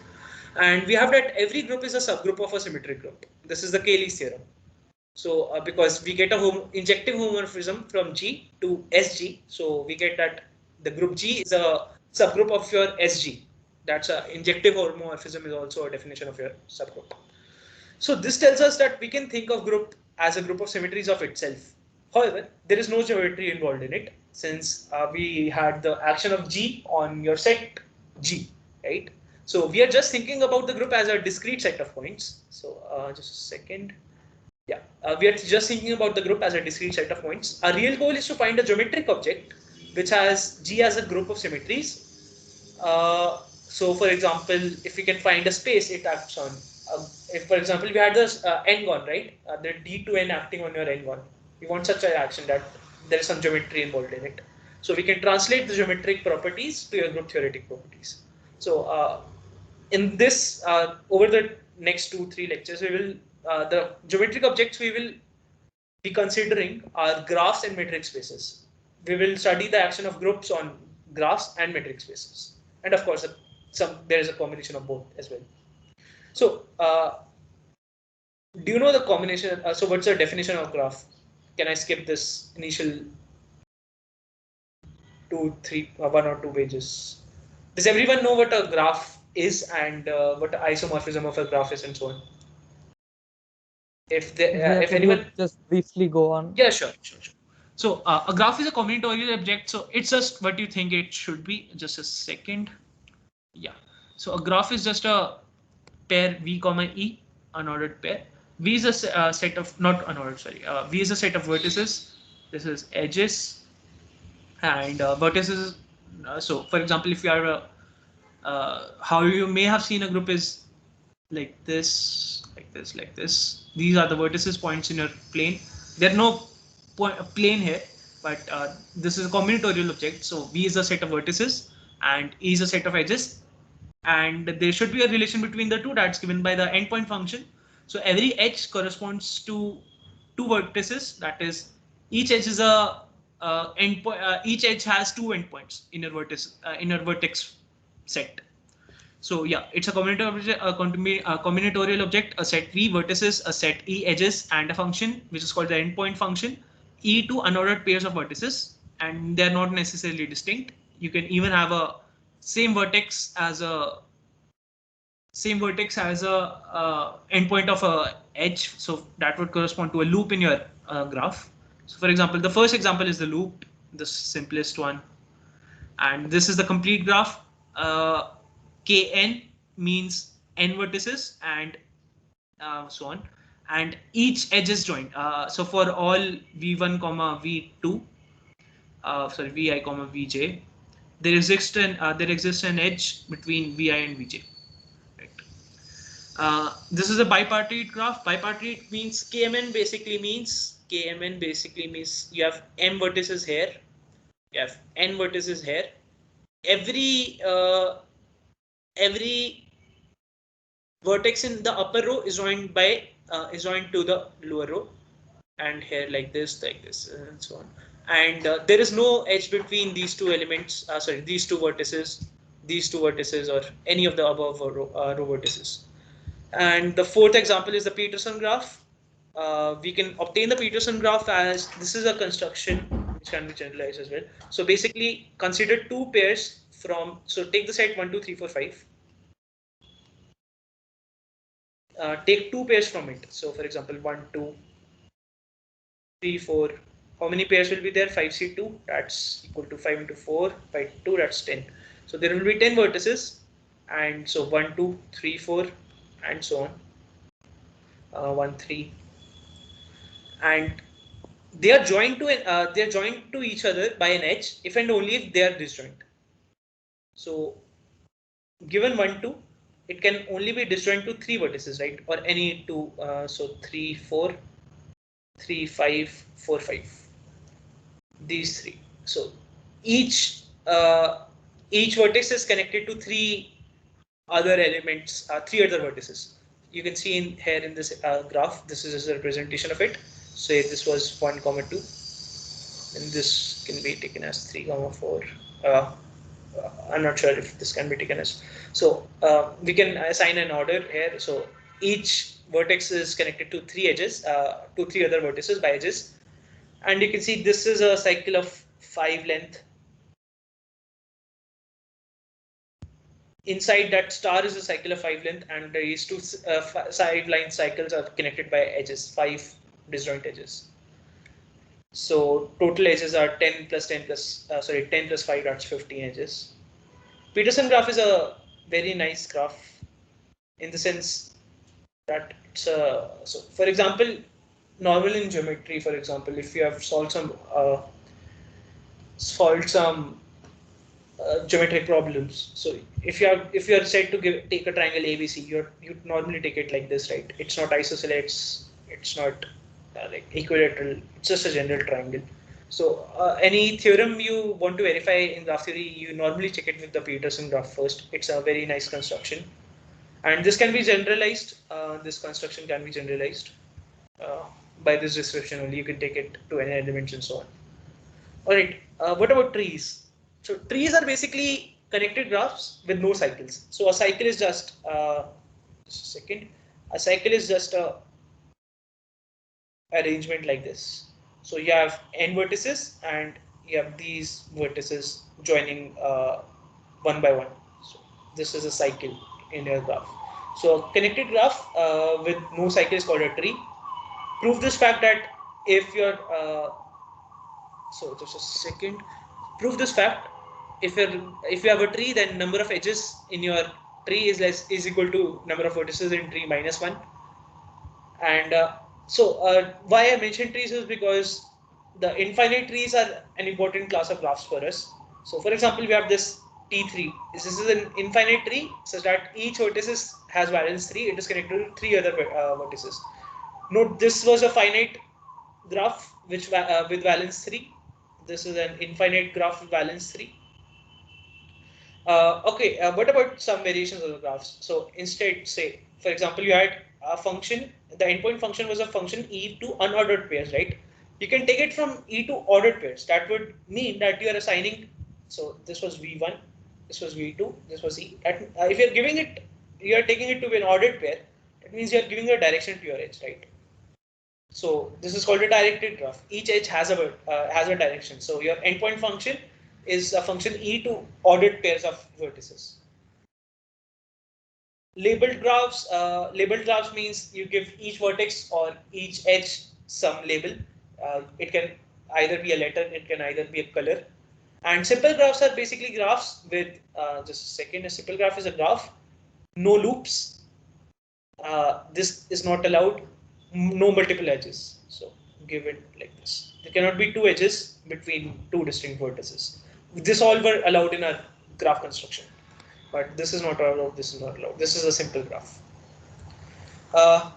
And we have that every group is a subgroup of a symmetric group. This is the Cayley's theorem. So because we get a injective homomorphism from G to SG, so we get that the group G is a subgroup of your SG. That's a injective homomorphism is also a definition of your subgroup. So this tells us that we can think of group as a group of symmetries of itself. However, there is no geometry involved in it since we had the action of G on your set G, right? So we are just thinking about the group as a discrete set of points. So just a second. Yeah, we are just thinking about the group as a discrete set of points. Our real goal is to find a geometric object which has G as a group of symmetries. So for example, if we can find a space it acts on, if for example we had this n-gon, right? The D2n acting on your n-gon. We want such an action that there is some geometry involved in it. So we can translate the geometric properties to your group theoretic properties. So in this, over the next 2-3 lectures, we will the geometric objects we will be considering are graphs and metric spaces. We will study the action of groups on graphs and metric spaces, and of course, there is a combination of both as well. So, do you know the combination? So, what's the definition of graph? Can I skip this initial 1 or 2 pages? Does everyone know what a graph is and what the isomorphism of a graph is and so on? If anyone just briefly go on. Yeah, sure. So a graph is a combinatorial object. So it's just what you think it should be. Just a second. Yeah. So a graph is just a pair V comma E, unordered pair. V is a set of not unordered. Sorry. V is a set of vertices. This is edges, and vertices. So for example, if you are how you may have seen a group is like this, like this, like this. These are the vertices points in your plane. There are no plane here, but this is a combinatorial object. So V is a set of vertices and E is a set of edges, and there should be a relation between the two that's given by the endpoint function. So every edge corresponds to two vertices. That is, each edge is a endpoint. Each edge has two endpoints, inner vertex set. So yeah, it's a combinatorial object, a set V vertices, a set E edges, and a function which is called the endpoint function. E two unordered pairs of vertices, and they're not necessarily distinct. You can even have a same vertex as a endpoint of a edge. So that would correspond to a loop in your graph. So for example, the first example is the loop, the simplest one, and this is the complete graph. Kn means n vertices and so on, and each edge is joined. So for all v1 comma v2, vi comma vj, there exists an edge between vi and vj. Right. This is a bipartite graph. Bipartite means kmn basically means you have m vertices here, you have n vertices here. Every vertex in the upper row is joined to the lower row, and here like this, and so on. And there is no edge between these two elements. These two vertices, or any of the above row vertices. And the fourth example is the Peterson graph. We can obtain the Peterson graph as this is a construction which can be generalized as well. So basically, consider two pairs from. So take the set 1, 2, 3, 4, 5. Take two pairs from it. So for example, 1, 2, 3, 4. How many pairs will be there? 5C2. That's equal to 5 into 4 by 2. That's 10. So there will be 10 vertices, and so 1, 2, 3, 4, and so on. 1, 3, and they are joined to each other by an edge if and only if they are disjoint. So given 1, 2, it can only be disjoint to 3 vertices, right? Or any two. So 3, 4, 3, 5, 4, 5. These three. So each vertex is connected to three other elements, 3 other vertices. You can see here in this graph, this is a representation of it. Say this was 1, 2, and this can be taken as 3, 4. I'm not sure if this can be taken as. So we can assign an order here. So each vertex is connected to 3 edges, to 3 other vertices by edges. And you can see this is a cycle of 5 length. Inside that star is a cycle of 5 length, and these two side line cycles are connected by edges, 5 disjoint edges. So total edges are 10 plus 10 plus 10 plus 5, that's 15 edges. Peterson graph is a very nice graph in the sense that it's so for example, normal in geometry, for example, if you have solved some geometric problems. So if you are said to take a triangle ABC, you normally take it like this, right? It's not isosceles, it's not like equilateral, it's just a general triangle. So any theorem you want to verify in graph theory, you normally check it with the Peterson graph first. It's a very nice construction, and this can be generalized. This construction can be generalized by this description only. You can take it to any elements and so on. All right. What about trees? So trees are basically connected graphs with no cycles. So a cycle is just a cycle is just a arrangement like this. So you have n vertices and you have these vertices joining one by one. So this is a cycle in your graph. So a connected graph with no cycle is called a tree. Prove this fact that if you're so just a second. Prove this fact. If you have a tree, then number of edges in your tree is equal to number of vertices in tree minus 1. And why I mentioned trees is because the infinite trees are an important class of graphs for us. So for example, we have this T3. This is an infinite tree such that each vertex has valence 3. It is connected to 3 other vertices. Note this was a finite graph which with valence 3. This is an infinite graph with valence 3. Okay, what about some variations of the graphs? So instead, say, for example, you had a function, the endpoint function was a function e to unordered pairs, right? You can take it from e to ordered pairs. That would mean that you are assigning, so this was v1, this was v2, this was e. If you're giving it, you are taking it to be an ordered pair, that means you are giving a direction to your edge, right? So this is called a directed graph. Each edge has a direction. So your endpoint function is a function e to ordered pairs of vertices. Labeled graphs means you give each vertex or each edge some label. It can either be a letter, it can either be a color. And simple graphs are basically graphs with just a second. A simple graph is a graph, no loops. This is not allowed. No multiple edges. So give it like this. There cannot be two edges between two distinct vertices. This all were allowed in our graph construction, but this is not allowed. This is not allowed. This is a simple graph. Uh,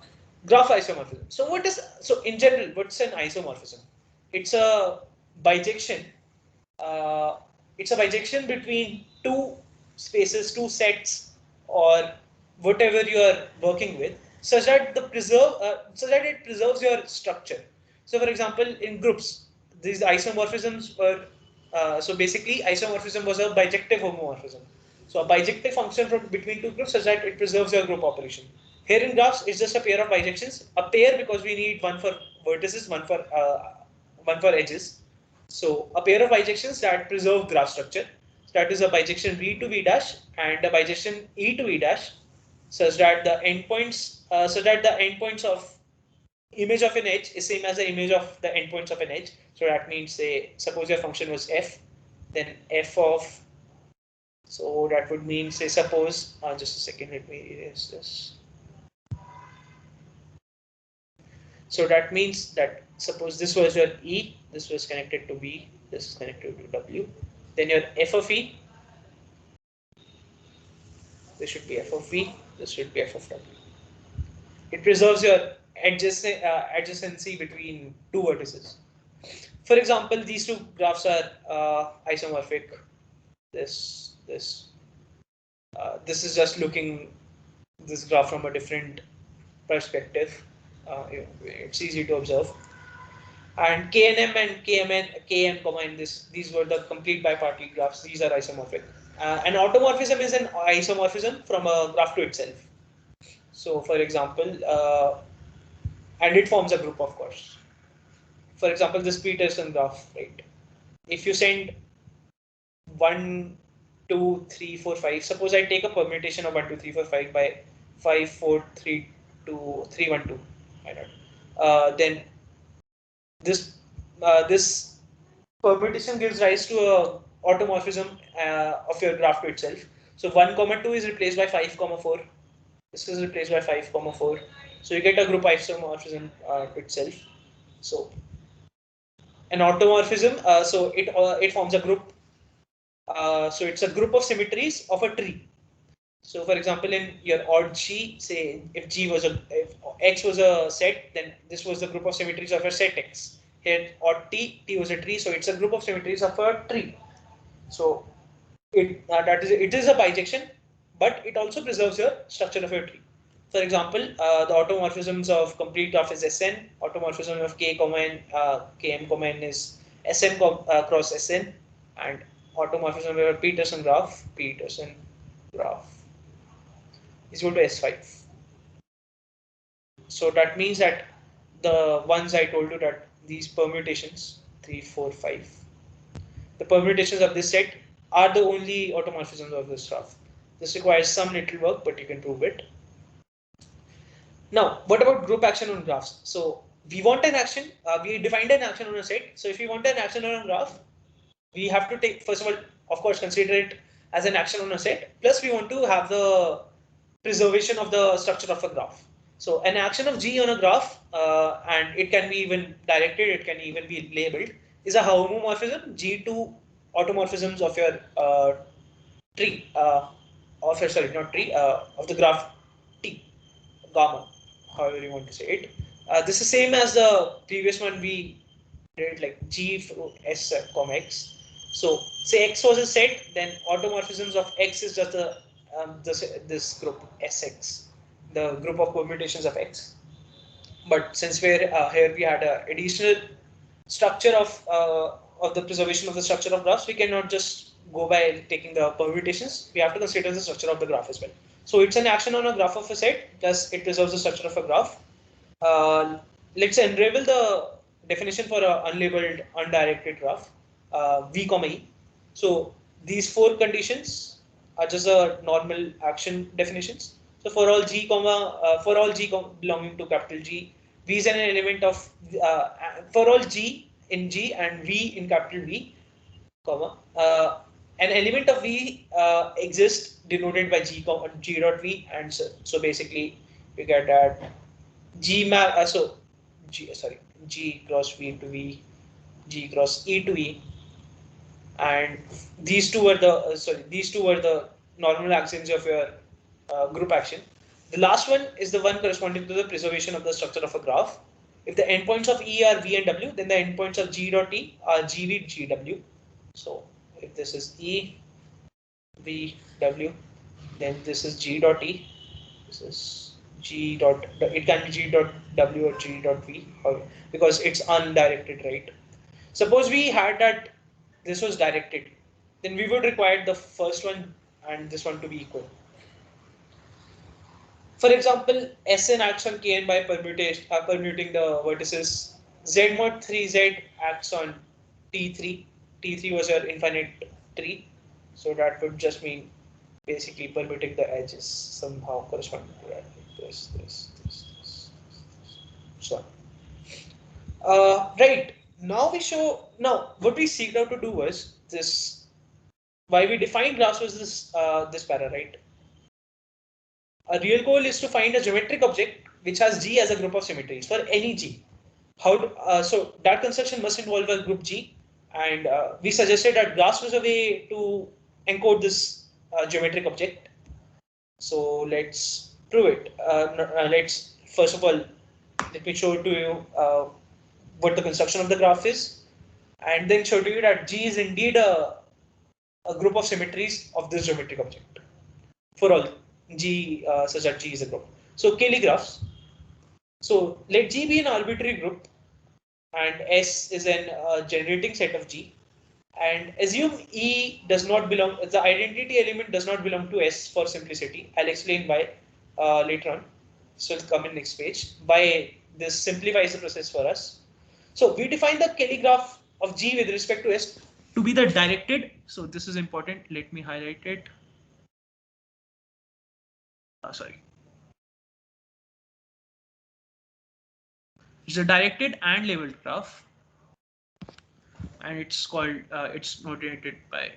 Graph isomorphism. So in general, what's an isomorphism? It's a bijection. Uh, it's a bijection between two spaces, two sets, or whatever you are working with, such that it preserves your structure. So, for example, in groups, these isomorphisms were so basically isomorphism was a bijective homomorphism. So a bijective function from between two groups such that it preserves your group operation. Here in graphs, it's just a pair of bijections. A pair because we need one for vertices, one for edges. So a pair of bijections that preserve graph structure. That is a bijection V to V dash and a bijection E to E dash, such that the endpoints of image of an edge is same as the image of the endpoints of an edge. So that means, say, suppose your function was f, then f of, so that would mean, say, suppose, just a second, let me erase this. So that means that suppose this was your E, this was connected to B, this is connected to W, then your f of E, this should be f of V, this should be f of W. It preserves your adjacency between two vertices. For example, these two graphs are isomorphic. This is just looking this graph from a different perspective. It's easy to observe. And KNM and KM combined these were the complete bipartite graphs. These are isomorphic. An automorphism is an isomorphism from a graph to itself. So, for example, and it forms a group, of course. For example, this Peterson graph, right? If you send 1, 2, 3, 4, 5. Suppose I take a permutation of 1, 2, 3, 4, 5 by 5, 4, 3, 2, 3, 1, 2. Then this permutation gives rise to a automorphism of your graph to itself. So 1, 2 is replaced by 5, 4. This is replaced by 5, 4. So you get a group isomorphism to itself. So an automorphism, so it forms a group. So it's a group of symmetries of a tree. So for example, in your odd G, say if X was a set, then this was the group of symmetries of a set X. Here odd T was a tree, so it's a group of symmetries of a tree. So it is a bijection, but it also preserves your structure of your tree. For example, the automorphisms of complete graph is Sn. Automorphism of K, N, Km, N is Sn cross Sn, and automorphism of a Peterson graph is equal to S5. So that means that the ones I told you that these permutations 3, 4, 5, the permutations of this set are the only automorphisms of this graph. This requires some little work, but you can prove it. Now, what about group action on graphs? So we want an action. We defined an action on a set. So if we want an action on a graph, we have to take, first of course, consider it as an action on a set. Plus, we want to have the preservation of the structure of a graph. So an action of G on a graph, and it can be even directed, it can even be labeled, is a homomorphism G2 automorphisms of your tree, of the graph T, gamma, however you want to say it. This is same as the previous one we did, like G S, X. So say X was a set, then automorphisms of X is just this group Sx, the group of permutations of X. But since we're here we had an additional structure of the preservation of the structure of graphs, we cannot just go by taking the permutations. We have to consider the structure of the graph as well. So it's an action on a graph of a set, thus it preserves the structure of a graph. Let's unravel the definition for an unlabeled, undirected graph, V, E. So these four conditions are just the normal action definitions. So for all G, belonging to capital G, V is an element of for all G in G and V in capital V, an element of V exists denoted by G dot V, and so basically we get that G map G cross V to V, G cross E to E, and these two were the normal actions of your group action. The last one is the one corresponding to the preservation of the structure of a graph. If the endpoints of E are V and W, then the endpoints of G dot T are GV, GW. So if this is E, V, W, then this is G dot E. This is G dot. It can be G dot W or G dot V, because it's undirected, right? Suppose we had that this was directed, then we would require the first one and this one to be equal. For example, Sn acts on Kn by permuting the vertices. Z mod 3Z acts on T3. T3 was your infinite tree, so that would just mean basically permuting the edges somehow corresponding to that. This. So, right. Now what we seeked out to do was this. Why we defined graphs was this para, right? A real goal is to find a geometric object which has G as a group of symmetries for any G. So that construction must involve a group G, and we suggested that graphs was a way to encode this geometric object. So let's prove it. Let's first of all let me show to you what the construction of the graph is, and then show to you that G is indeed a group of symmetries of this geometric object for all G such that G is a group. So Cayley graphs. So let G be an arbitrary group and S is an generating set of G, and assume E does not belong, the identity element does not belong to S for simplicity. I'll explain why later on. So it'll come in next page. By this simplifies the process for us. So we define the Cayley graph of G with respect to S to be the directed. So this is important. Let me highlight it. Sorry. It's a directed and labeled graph, and it's called it's notated by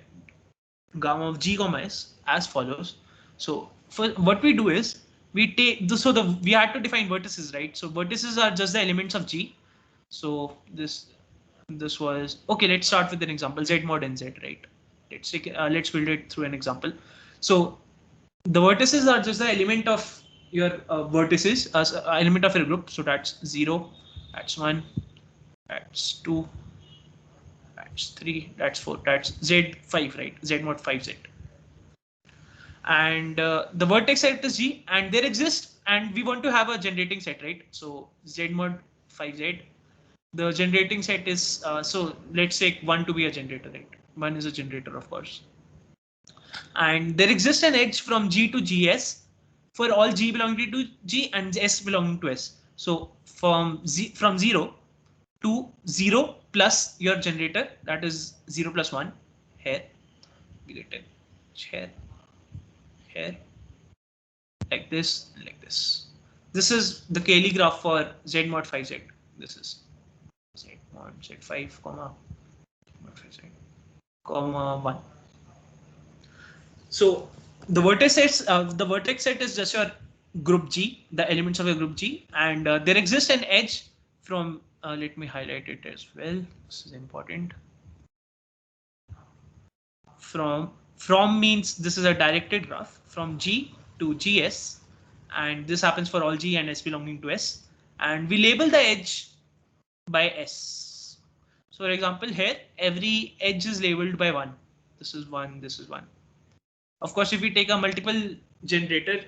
gamma of G comma S as follows. So for what we do is we take this. So we had to define vertices, right? So vertices are just the elements of G. So this was okay. Let's start with an example. Z mod NZ, right? Let's take let's build it through an example. So the vertices are just the element of your vertices as element of your group. So that's 0, that's 1, that's 2, that's 3, that's 4, that's Z5, right? Z mod 5Z. And the vertex set is G, and there exists, and we want to have a generating set, right? So Z mod 5Z. The generating set is, so let's take 1 to be a generator, right? 1 is a generator, of course. And there exists an edge from G to GS for all G belonging to G and S belonging to S. So from 0 to 0 plus your generator, that is 0 plus 1 here, we get it here, like this, like this. This is the Cayley graph for Z mod 5Z. This is Z mod Z5, comma, Z mod 5Z, comma 1. So the vertex set is just your group G, the elements of your group G, and there exists an edge from. Let me highlight it as well. This is important. From means this is a directed graph from G to GS, and this happens for all G and S belonging to S, and we label the edge by S. So for example, here every edge is labeled by 1. This is 1, this is 1. Of course, if we take a multiple generator,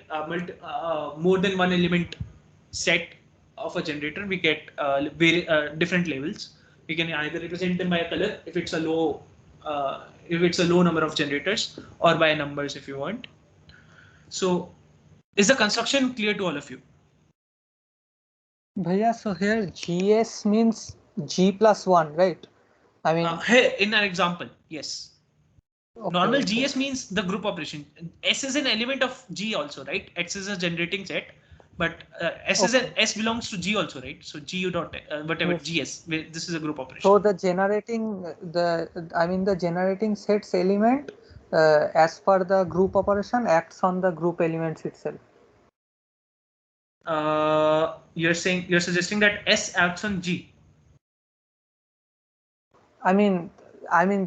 more than one element set of a generator, we get very different labels. We can either represent them by a color if it's a low number of generators, or by numbers if you want. So is the construction clear to all of you? Bhaiya, so here GS means G plus 1, right? I mean, Here in our example, yes. okay, Normal okay. GS means the group operation. S is an element of G also, right? X is a generating set, but S belongs to G also, right? So GU dot whatever Yes. GS. This is a group operation. So the generating sets element as per the group operation acts on the group elements itself. You're suggesting that S acts on G. I mean,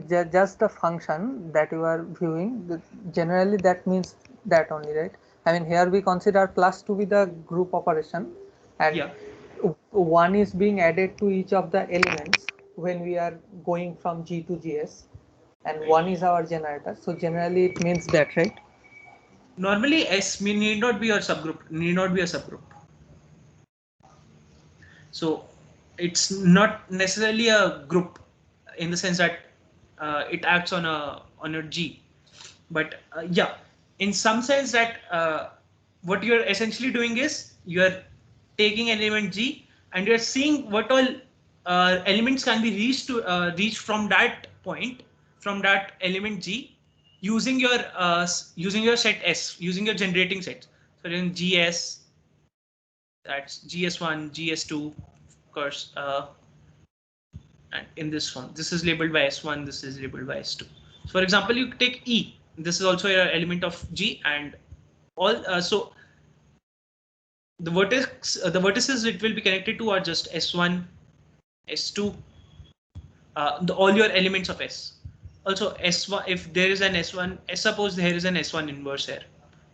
just the function that you are viewing. Generally, that means that only, right? I mean, here we consider plus to be the group operation, and Yeah. one is being added to each of the elements when we are going from G to GS, and Right. one is our generator. So generally, it means that, right? Normally, S need not be a subgroup. So it's not necessarily a group in the sense that it acts on a G, but yeah, in some sense that what you're essentially doing is you're taking element G and you're seeing what all elements can be reached from that point, from that element G, using your set S, using your generating set. So in GS, that's GS1, GS2, of course, and in this one, this is labeled by S1, this is labeled by S2. So for example, you take E, this is also an element of G, and all. So the vertices it will be connected to are just S1, S2, all your elements of S. Also S1, if there is an S1, suppose there is an S1 inverse here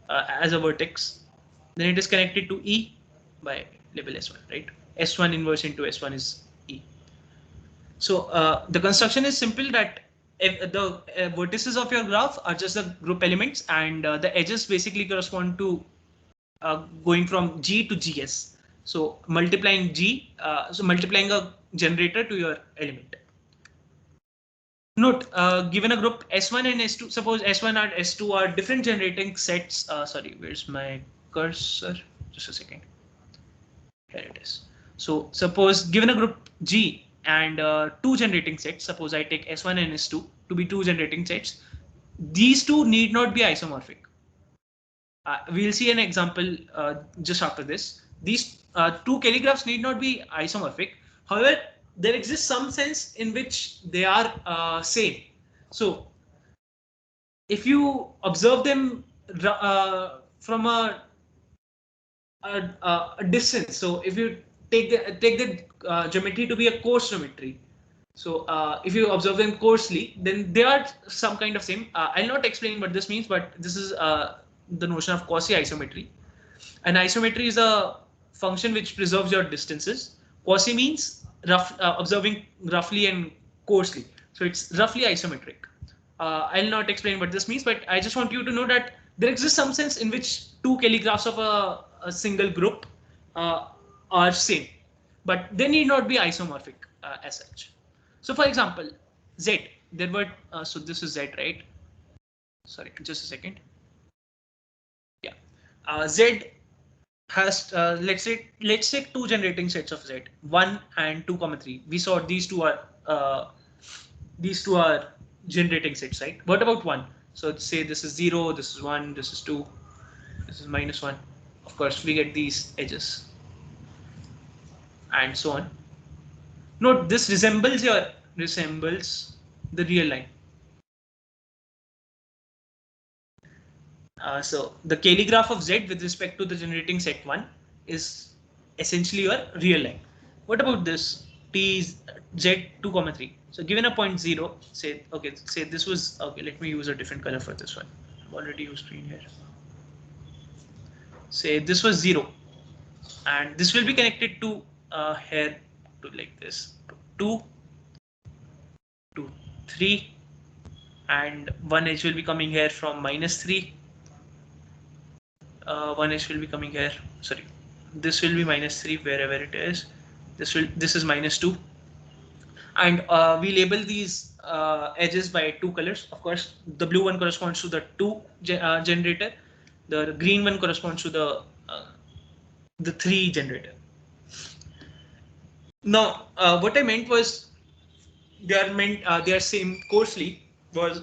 as a vertex, then it is connected to E by label S1, right? S1 inverse into S1 is E. So the construction is simple, that if the vertices of your graph are just the group elements, and the edges basically correspond to going from G to GS. So multiplying a generator to your element. Note, given a group S1 and S2, suppose S1 and S2 are different generating sets. Sorry, where's my cursor? Just a second. Here it is. So suppose given a group G and two generating sets, suppose I take S1 and S2 to be two generating sets, these two need not be isomorphic. We'll see an example just after this. These two Kelly graphs need not be isomorphic. However, there exists some sense in which they are same. So if you observe them from a distance, so if you take the geometry to be a coarse geometry, so if you observe them coarsely, then they are some kind of same. I'll not explain what this means, but this is the notion of quasi-isometry. And isometry is a function which preserves your distances. Quasi means observing roughly and coarsely. So it's roughly isometric. I'll not explain what this means, but I just want you to know that there exists some sense in which two Kelly graphs of a single group are same, but they need not be isomorphic as such. So for example, Z, there were, so this is Z, right? Sorry, just a second. Yeah, Z has, let's take two generating sets of Z, 1 and 2,3. We saw these two are generating sets, right? What about 1? So say this is 0, this is 1, this is 2, this is -1. Of course, we get these edges and so on. Note, this resembles the real line. So the Cayley graph of Z with respect to the generating set 1 is essentially your real line. What about this T is Z 2,3? So given a point 0, say this was, okay, let me use a different color for this one. I've already used green here. Say this was 0, and this will be connected to here to like this 2, 3, and one edge will be coming here from -3. One edge will be coming here. Sorry, this will be -3 wherever it is. This is -2, and we label these edges by 2 colors. Of course, the blue one corresponds to the 2 generator. The green one corresponds to the 3 generator. Now, what I meant was they are same coarsely was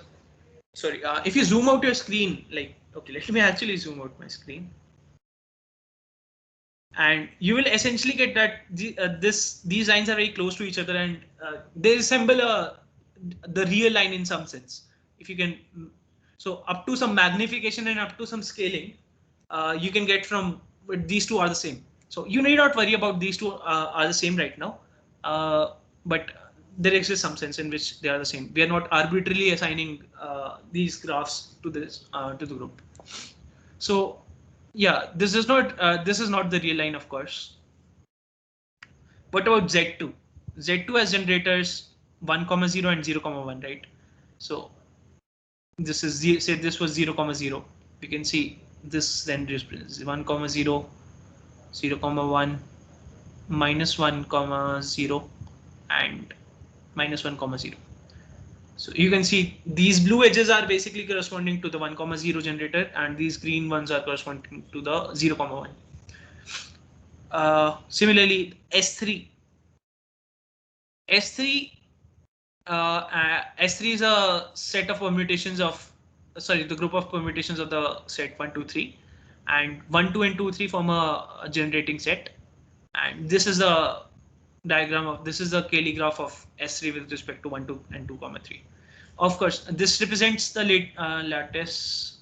sorry. If you zoom out your screen, like okay, let me actually zoom out my screen, and you will essentially get that these lines are very close to each other, and they resemble the real line in some sense. If you can, so up to some magnification and up to some scaling, you can get from these two are the same. So you need not worry about these two are the same right now, but there exists some sense in which they are the same. We are not arbitrarily assigning these graphs to this to the group. So yeah, this is not the real line, of course. What about Z2? Z2 has generators 1, 0 and 0, 1, right? So this is say this was 0, 0. We can see this then represents 1, 0, 0, 1, -1, 0, and -1, 0. So you can see these blue edges are basically corresponding to the 1, 0 generator, and these green ones are corresponding to the 0, 1. Similarly, S3. S3 is a set of permutations of, the group of permutations of the set 1, 2, 3, and 1, 2, and 2, 3 form a generating set. And this is the diagram of, this is the Cayley graph of S3 with respect to 1, 2, and 2, 3. Of course, this represents the lattice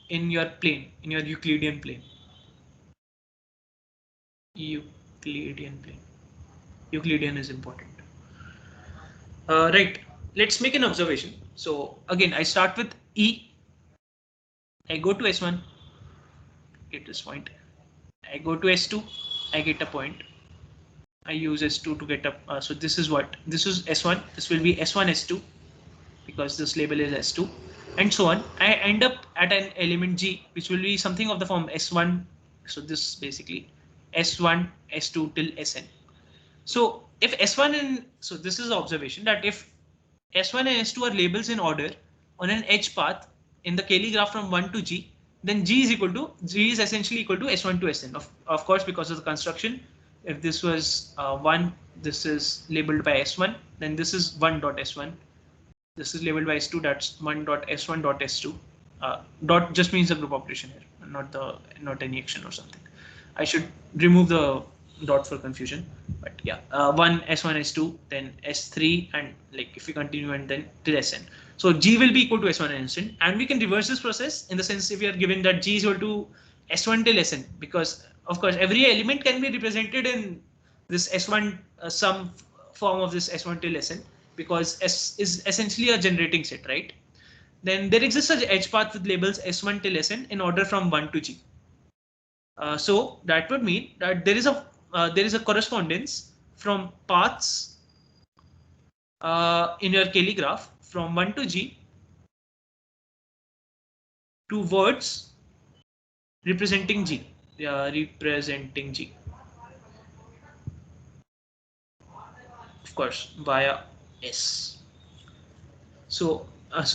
in your plane, in your Euclidean plane. Euclidean plane. Euclidean is important. Right, let's make an observation. So again, I start with E. I go to S1, get this point. I go to S2, I get a point. I use S2 to get up. So this is what? This is S1. This will be S1, S2, because this label is S2, and so on. I end up at an element G, which will be something of the form S1. So this basically S1, S2 till Sn. So if S1 and so this is the observation that if S1 and S2 are labels in order on an edge path in the Cayley graph from 1 to G, then G is essentially equal to S1 to Sn. Of course, because of the construction, if this was 1, this is labeled by S1, then this is 1.S1. This is labeled by S2, that's 1.S1.S2. Dot just means the group operation here, not any action or something. I should remove the dot for confusion, but yeah, 1, S1, S2, then S3, and like if we continue and then till Sn. So G will be equal to S1 and Sn, and we can reverse this process in the sense if we are given that G is equal to S1 till Sn, because of course every element can be represented in this S1 some form of this S1 till Sn, because S is essentially a generating set, right? Then there exists an edge path with labels S1 till Sn in order from 1 to G. So that would mean that there is a correspondence from paths in your Cayley graph from 1 to G to words representing G. Representing G. Of course, via S. So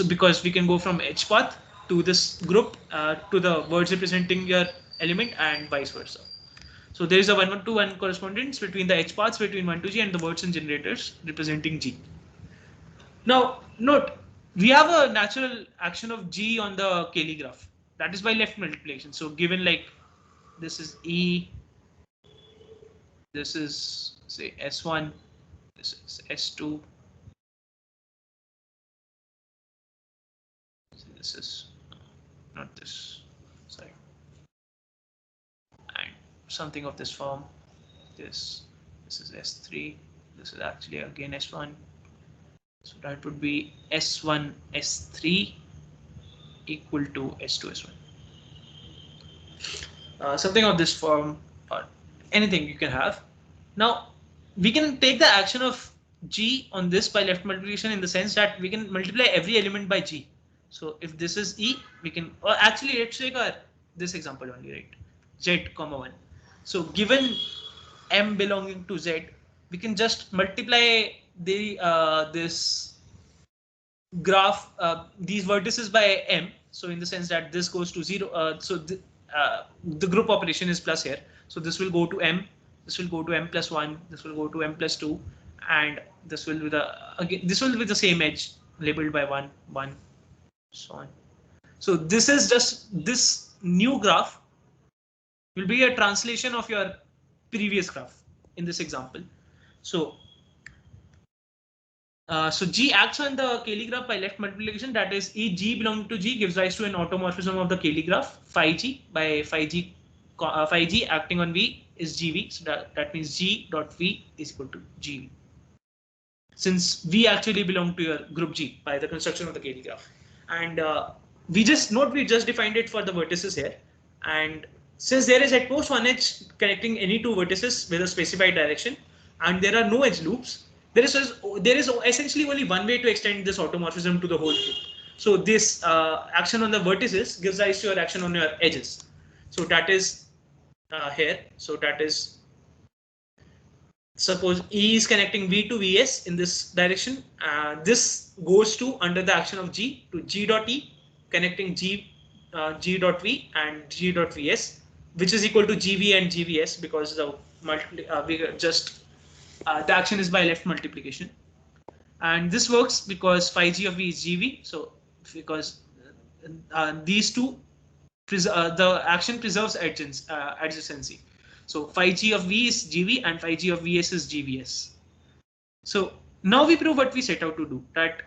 because we can go from edge path to this group to the words representing your element and vice versa. So there is a 1-to-1 correspondence between the edge paths between 1 to G and the words and generators representing G. Now note, we have a natural action of G on the Cayley graph. That is by left multiplication. So given like this is E, this is say S1, this is S2, this is not this, sorry, and something of this form. This is S3. This is actually again S1. So that would be S1 S3 equal to S2 S1. Something of this form or anything you can have. Now we can take the action of G on this by left multiplication in the sense that we can multiply every element by G. So if this is E, we can, or actually let's take this example only, right? Z comma 1. So given M belonging to Z, we can just multiply the this graph, these vertices by M. So in the sense that this goes to 0, the group operation is plus here. So this will go to M, this will go to M plus 1, this will go to M plus 2, and this will be the, again, this will be the same edge labeled by 1, 1, so on. So this is just, this new graph will be a translation of your previous graph in this example. So so G acts on the Cayley graph by left multiplication. That is, each G belonging to G gives rise to an automorphism of the Cayley graph. Phi G by phi G acting on V is GV. So that means G dot V is equal to GV. Since V actually belong to your group G by the construction of the Cayley graph, and we just defined it for the vertices here. And since there is at most one edge connecting any two vertices with a specified direction, and there are no edge loops, there is essentially only one way to extend this automorphism to the whole group. So this action on the vertices gives rise to your action on your edges. So that is here. So that is, suppose E is connecting V to Vs in this direction. This goes to, under the action of G, to G dot E, connecting G dot V and G dot Vs, which is equal to GV and GVS, because the the action is by left multiplication. And this works because phi G of V is GV. So because these two, the action preserves adjacency. So phi G of V is GV and phi G of Vs is GVS. So now we prove what we set out to do, that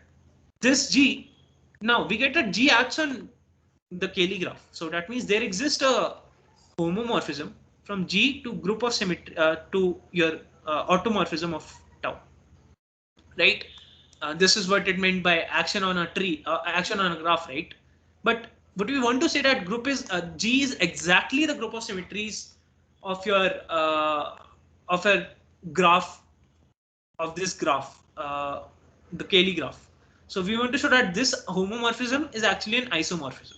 this G, now we get that G acts on the Cayley graph. So that means there exists a homomorphism from G to group of symmetry to your automorphism of tau, right? This is what it meant by action on a tree, action on a graph, right? But we want to say that group is G is exactly the group of symmetries of your of a graph, of this graph, the Cayley graph. So we want to show that this homomorphism is actually an isomorphism.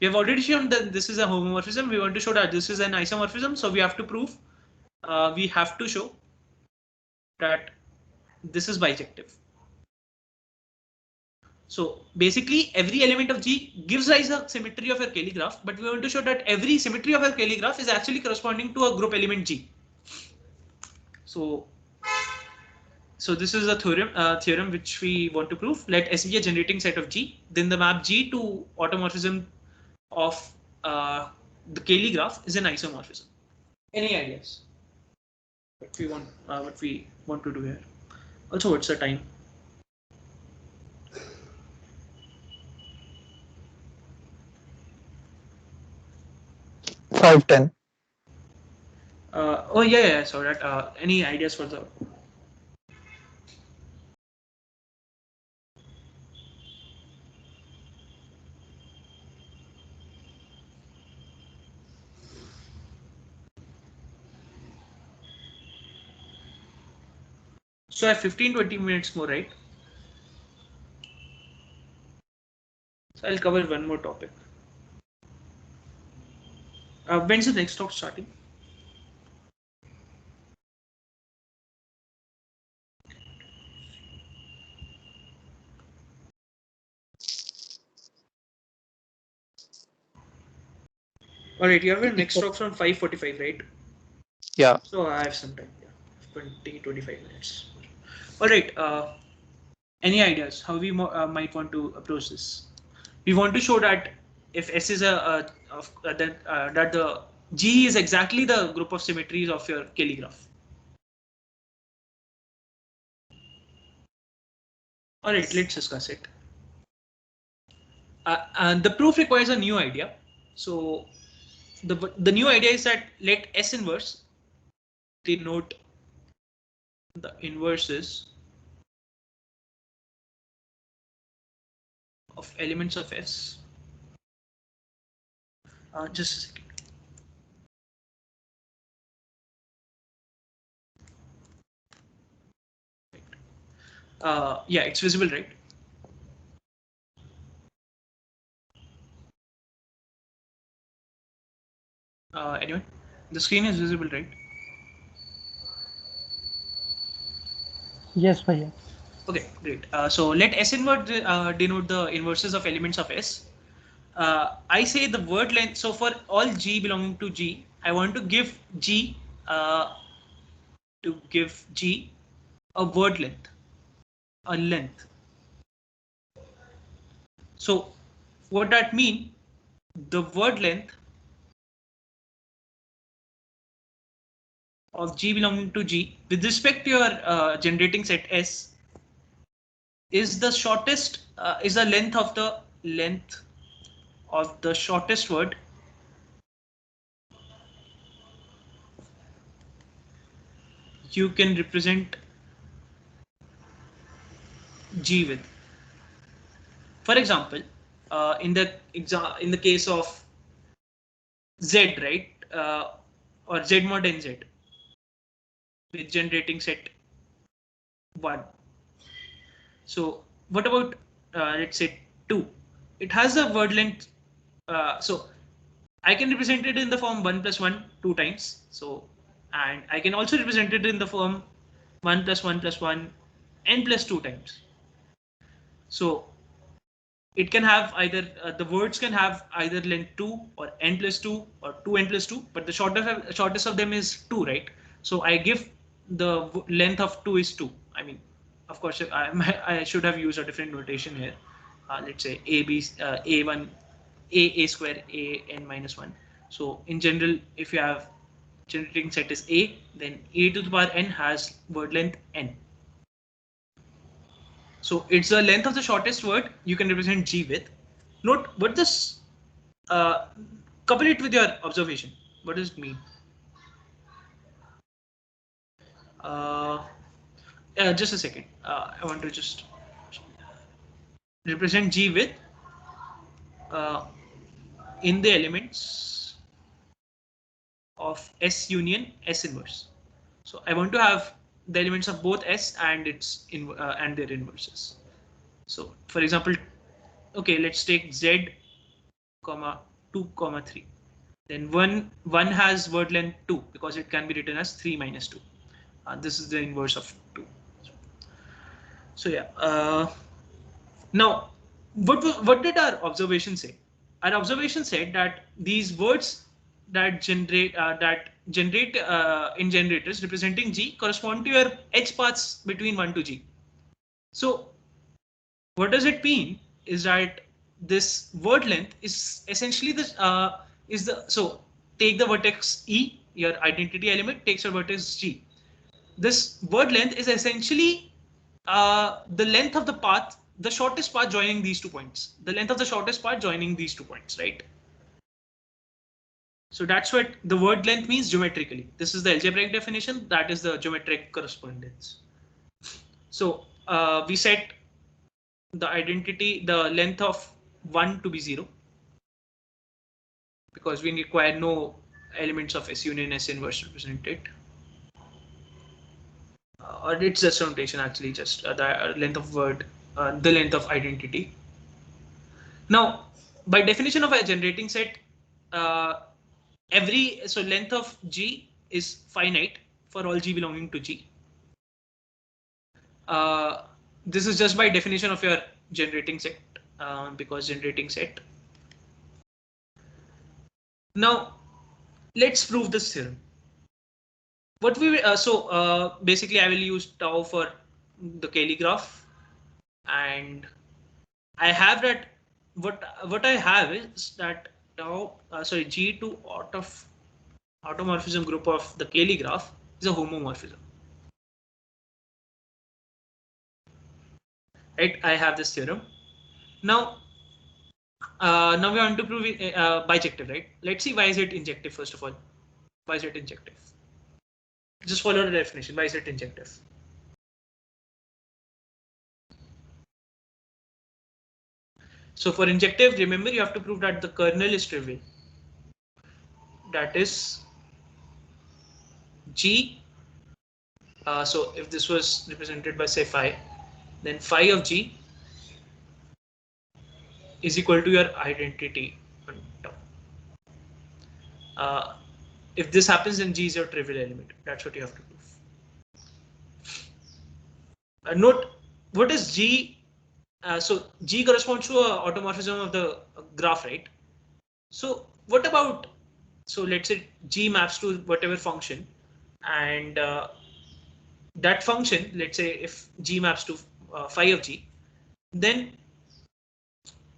We have already shown that this is a homomorphism. We want to show that this is an isomorphism. So we have to prove, we have to show that this is bijective. So basically, every element of G gives rise to a symmetry of your Cayley graph, but we want to show that every symmetry of your Cayley graph is actually corresponding to a group element G. So this is a theorem which we want to prove. Let S be a generating set of G, then the map G to automorphism of the Cayley graph is an isomorphism. Any ideas? What we want to do here? Also, what's the time? Five 10. Oh yeah, so that any ideas for the? So I have 15-20 minutes more, right? So I'll cover one more topic. When's the next talk starting? All right, you have your next talks on 5:45, right? Yeah. So I have some time. Yeah, 20-25 minutes. All right. Any ideas how we might want to approach this? We want to show that if S is that the G is exactly the group of symmetries of your Cayley graph. All right, let's discuss it. And the proof requires a new idea. So the new idea is that let S inverse denote the inverses of elements of S. Just a second. Yeah, it's visible, right? Anyone? The screen is visible, right? Yes, Bhaiya. Okay, great. So let S invert denote the inverses of elements of S. I say the word length. So for all G belonging to G, I want to give G a word length, a length. So what that mean? The word length of G belonging to G with respect to your generating set S is the shortest is the length of the shortest word you can represent G with. For example, in the case of Z, right, or Z mod NZ with generating set 1. So what about let's say 2? It has a word length. So I can represent it in the form 1 plus 1 2 times. So and I can also represent it in the form 1 plus 1 plus 1 n plus 2 times. So it can have either the words can have either length 2 or n plus 2 or 2n plus 2, but the shortest of them is 2, right? So I give the length of 2 is 2. I mean, of course, I should have used a different notation here. Let's say a1 a square a n minus 1. So in general, if you have generating set is a, then a to the power n has word length n. So it's the length of the shortest word you can represent G with. Note what this, uh, couple it with your observation. What does it mean? Uh, just a second. I want to just represent G with uh, in the elements of S union S inverse. So I want to have the elements of both S and and their inverses. So for example, okay, let's take Z, comma 2, comma 3. Then one has word length 2 because it can be written as 3 minus 2. This is the inverse of 2. So yeah. Now, what did our observation say? Our observation said that these words that generate in generators representing G correspond to your H paths between 1 to G. So what does it mean is that this word length is essentially this is the so take the vertex E, your identity element takes your vertex G. This word length is essentially the length of the path, the shortest path joining these 2 points, the length of the shortest path joining these 2 points, right? So that's what the word length means geometrically. This is the algebraic definition. That is the geometric correspondence. So we set the identity, the length of 1 to be 0 because we require no elements of S union S inverse represented. Or it's just a notation actually, just the length of word, the length of identity. Now, by definition of a generating set, uh, so length of G is finite for all G belonging to G. This is just by definition of your generating set, because generating set. Now, let's prove this theorem. What we basically I will use tau for the Cayley graph, and I have that what I have is that tau G2 out of automorphism group of the Cayley graph is a homomorphism. Right, I have this theorem. Now now we want to prove it, bijective, right? Let's see why is it injective first of all. Why is it injective? Just follow the definition. Why is it injective? So for injective, remember you have to prove that the kernel is trivial. That is G. So if this was represented by say phi, then phi of G is equal to your identity on top. If this happens, then G is your trivial element. That's what you have to prove. Note, what is G? So G corresponds to a automorphism of the graph, right? So what about, so let's say G maps to whatever function, and that function, let's say if G maps to phi of G, then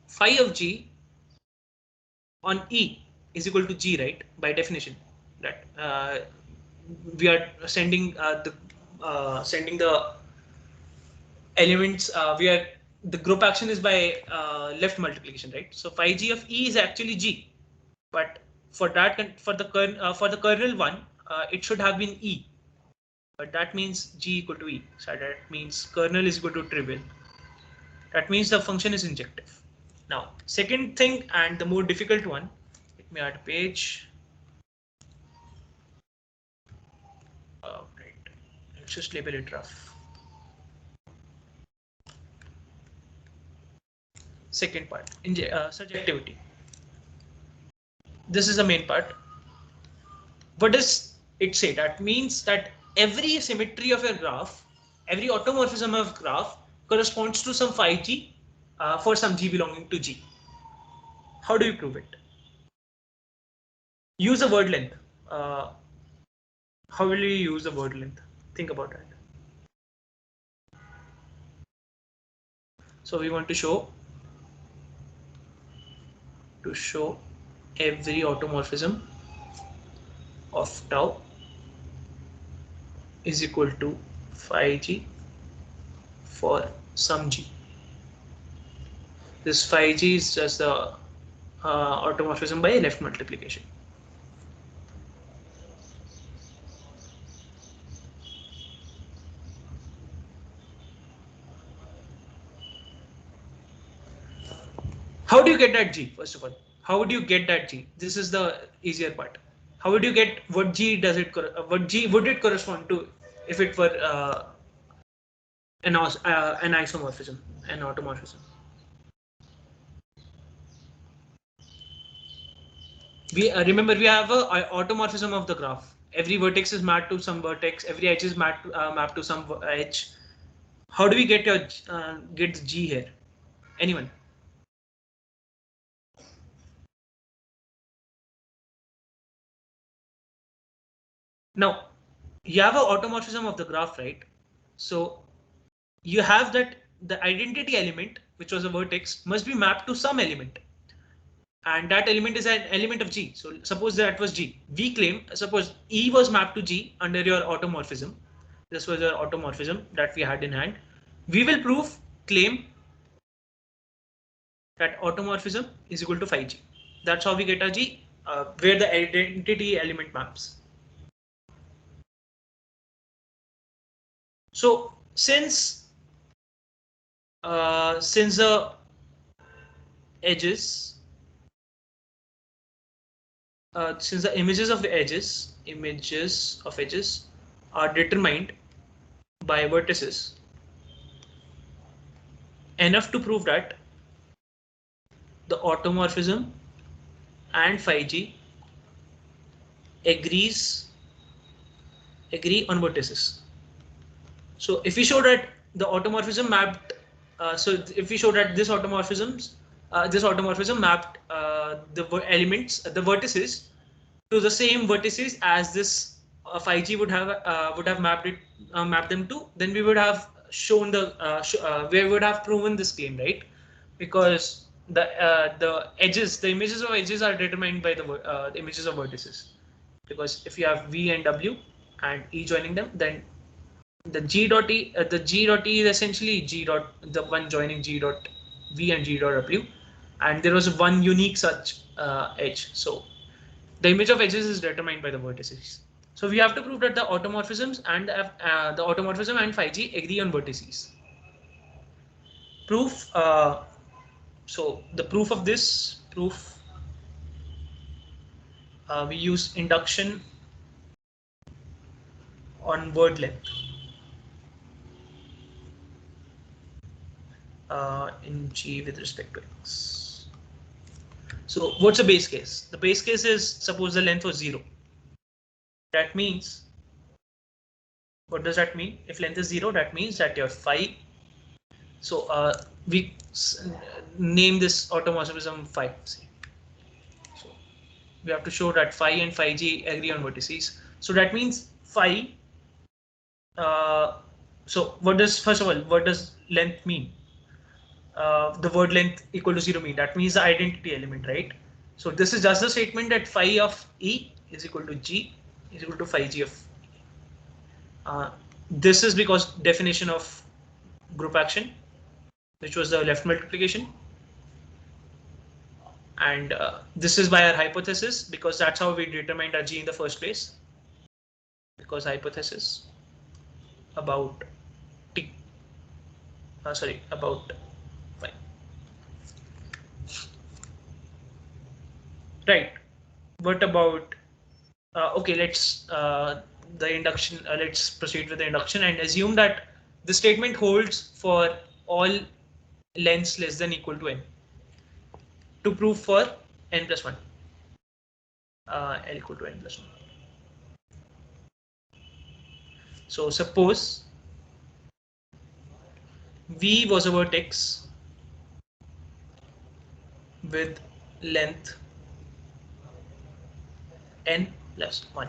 phi of G on E is equal to G, right? By definition, that we are sending the elements. We are, the group action is by left multiplication, right? So phi G of E is actually G, but for that, for the kernel one, it should have been E, but that means G equal to E. So that means kernel is equal to trivial. That means the function is injective. Now, second thing, and the more difficult one, let me add a page. Right. Let's just label it rough. Second part, surjectivity. This is the main part. What does it say? That means that every symmetry of your graph, every automorphism of graph corresponds to some phi G for some G belonging to G. How do you prove it? Use a word length. How will you use the word length? Think about that. So we want to show every automorphism of tau is equal to phi G for some G. This phi G is just the automorphism by left multiplication. How do you get that G? First of all, how would you get that G? This is the easier part. How would you get, what G does it, what G would it correspond to if it were an isomorphism, an automorphism? We remember we have a automorphism of the graph. Every vertex is mapped to some vertex. Every edge is mapped to some edge. How do we get your get G here? Anyone? Now, you have an automorphism of the graph, right? So you have that the identity element, which was a vertex, must be mapped to some element. And that element is an element of G. So suppose that was G. We claim, suppose E was mapped to G under your automorphism. This was your automorphism that we had in hand. We will claim that automorphism is equal to phi G. That's how we get a G, where the identity element maps. So since the edges, since the images of edges are determined by vertices, enough to prove that the automorphism and phi G agree on vertices. So if we show that the automorphism mapped, if we show that this automorphism mapped the elements, the vertices, to the same vertices as this phi G would have mapped them to, then we would have shown we would have proven this claim, right? Because the images of edges are determined by the images of vertices. Because if you have V and W and E joining them, then the G dot E is essentially the one joining G dot V and G dot W, and there was one unique such edge. So the image of edges is determined by the vertices. So we have to prove that the automorphisms and the automorphism and phi G agree on vertices. Proof. So the proof of this we use induction on word length. in G with respect to X. So what's the base case? The base case is suppose the length was 0. That means, what does that mean? If length is 0, that means that your phi. So we name this automorphism phi. See. So we have to show that phi and phi g agree on vertices. So that means phi. So what does, first of all, what does length mean? The word length equal to 0 mean? That means the identity element, right? So this is just the statement that phi of E is equal to G is equal to phi G of. This is because definition of group action, which was the left multiplication. And this is by our hypothesis, because that's how we determined our G in the first place. Because hypothesis about T, about phi. Right. What about, okay, let's the induction. Let's proceed with the induction and assume that the statement holds for all lengths less than equal to n. To prove for n plus 1, l equal to n plus 1. So suppose V was a vertex with length n plus 1.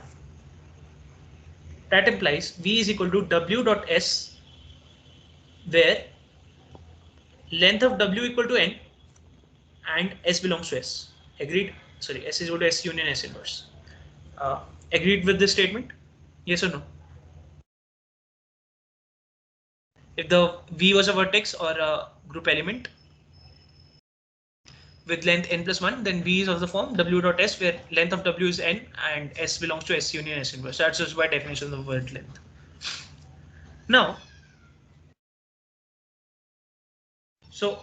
That implies V is equal to W dot S, where length of W equal to n and S belongs to S. Agreed? Sorry, S is equal to S union S inverse. Agreed with this statement? Yes or no? If the V was a vertex or a group element with length n plus 1, then V is of the form W dot S, where length of W is n and S belongs to S union S inverse. That's just by definition of the word length. Now, so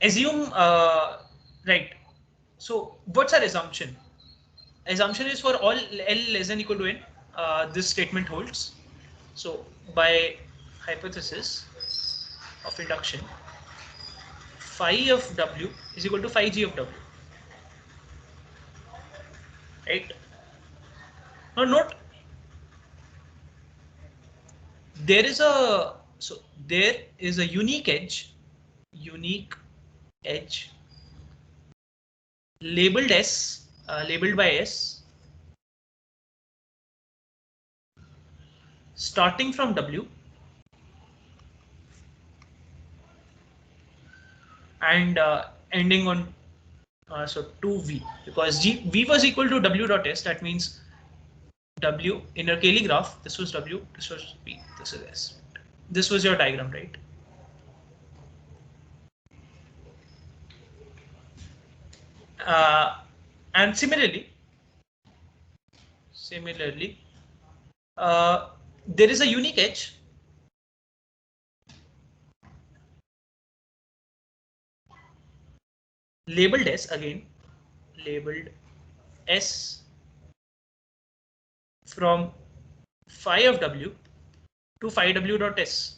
assume, right. So what's our assumption? Assumption is for all L less than equal to n, this statement holds. So by hypothesis of induction, phi of W is equal to phi G of W. Right? Now note, there is a unique edge labeled S, labeled by S, starting from W and ending on so 2V, because V was equal to W dot S. That means W in your Cayley graph, this was W, this was V, this is S. This was your diagram, right? And similarly, there is a unique edge labeled S, again labeled S, from phi of W to phi W dot S,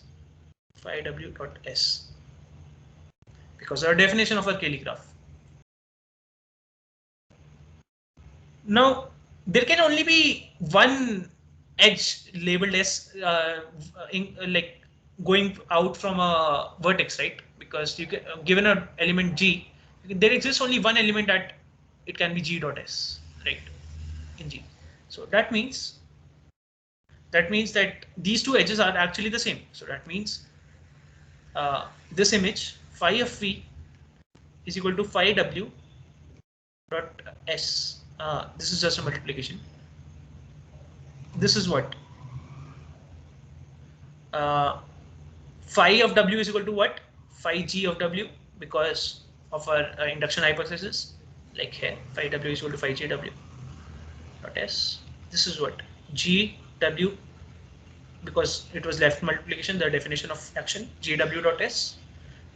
because our definition of a Cayley graph. Now there can only be one edge labeled S, like going out from a vertex, right? Because you can, given an element G, there exists only one element that it can be G dot S, right? In G. So that means that these two edges are actually the same. So that means this image phi of V is equal to phi W dot S. This is just a multiplication. This is what? Phi of W is equal to what? Phi G of W, because of our induction hypothesis. Like here, phi W is equal to phi G W dot S. This is what? G W, because it was left multiplication, the definition of action, G W dot S.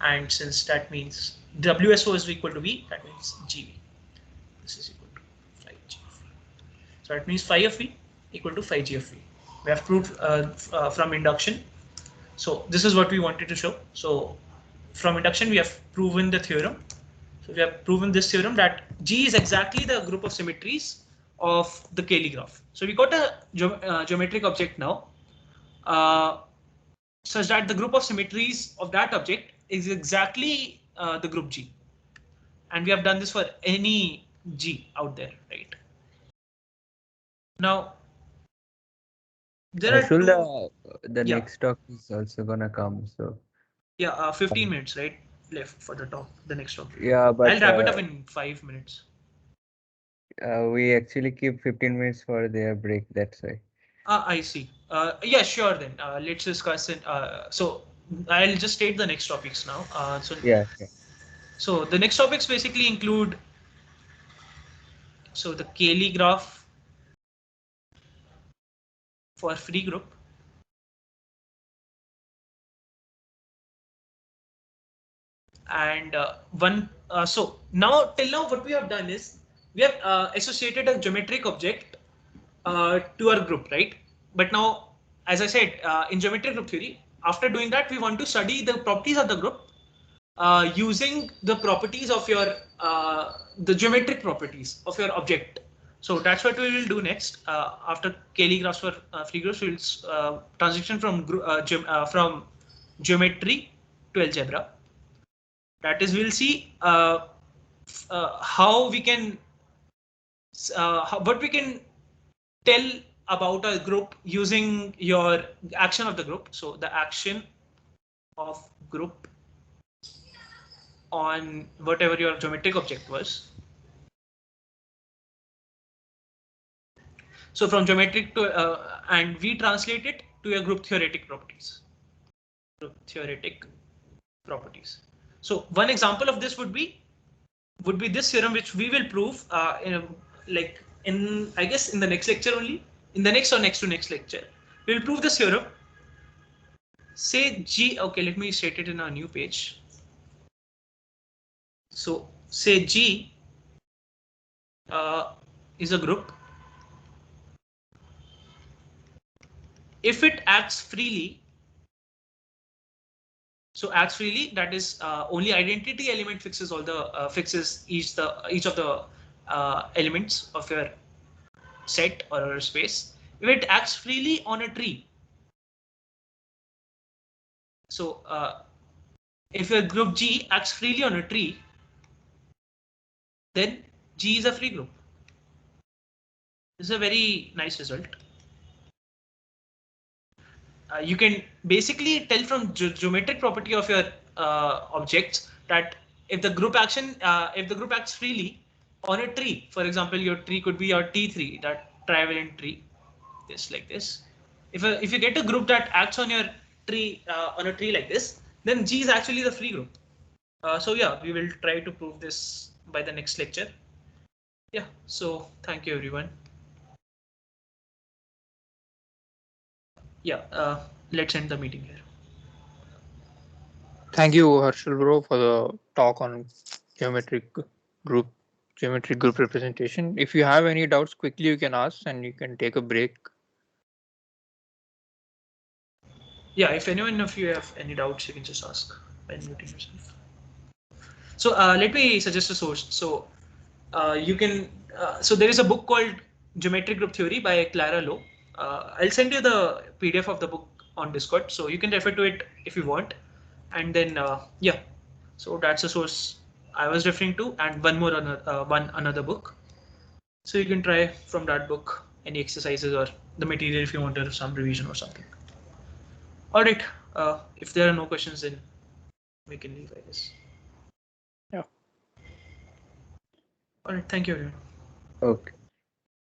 And since that means WSO is equal to V, that means GV. This is equal to phi G of V. So that means phi of V equal to phi G of V. We have proved from induction. So this is what we wanted to show. So from induction, we have proven the theorem. So we have proven this theorem that G is exactly the group of symmetries of the Cayley graph. So we got a geometric object now, such that the group of symmetries of that object is exactly the group G. And we have done this for any G out there, right? Now, there are two, the next talk is also gonna come, so yeah, 15 minutes, right, left for the talk, the next talk. yeah, but I'll wrap it up in 5 minutes. We actually keep 15 minutes for their break, that's why. I see. Yeah, sure then. Let's discuss it. So I'll just state the next topics now. Yeah. So the next topics basically include, so the Cayley graph for free group. And so now till now what we have done is we have associated a geometric object to our group, right? But now, as I said, in geometric group theory, after doing that, we want to study the properties of the group using the properties of your the geometric properties of your object. So that's what we will do next. After Cayley graphs for free groups, we will transition from geometry to algebra. That is, we'll see how we can what we can tell about a group using your action of the group. So the action of group on whatever your geometric object was. So from geometric to and we translate it to your group theoretic properties. Group theoretic properties. So one example of this would be this theorem, which we will prove I guess in the next lecture only, in the next or next to next lecture, we will prove this theorem. Say G, okay, let me state it in a new page. So say G is a group if it acts freely. So acts freely, that is only identity element fixes all the fixes each of the elements of your set or space. If it acts freely on a tree, so if your group G acts freely on a tree, then G is a free group. This is a very nice result. You can basically tell from geometric property of your objects that if the group acts freely on a tree, for example, your tree could be your T3, that trivalent tree, just like this. If you get a group that acts on your tree on a tree like this, then G is actually the free group. So yeah, we will try to prove this by the next lecture. Yeah, so thank you everyone. Yeah, let's end the meeting here. Thank you, Harshal bro, for the talk on geometric group representation. If you have any doubts, quickly you can ask, and you can take a break. Yeah, if anyone of you have any doubts, you can just ask by muting yourself. So let me suggest a source. So you can. So there is a book called Geometric Group Theory by Clara Lowe. I'll send you the PDF of the book on Discord, so you can refer to it if you want. And then yeah, so that's a source I was referring to, and another book. So you can try from that book any exercises or the material if you want to do some revision or something. All right. If there are no questions, then we can leave, I guess. Yeah. All right. Thank you, everyone. Okay.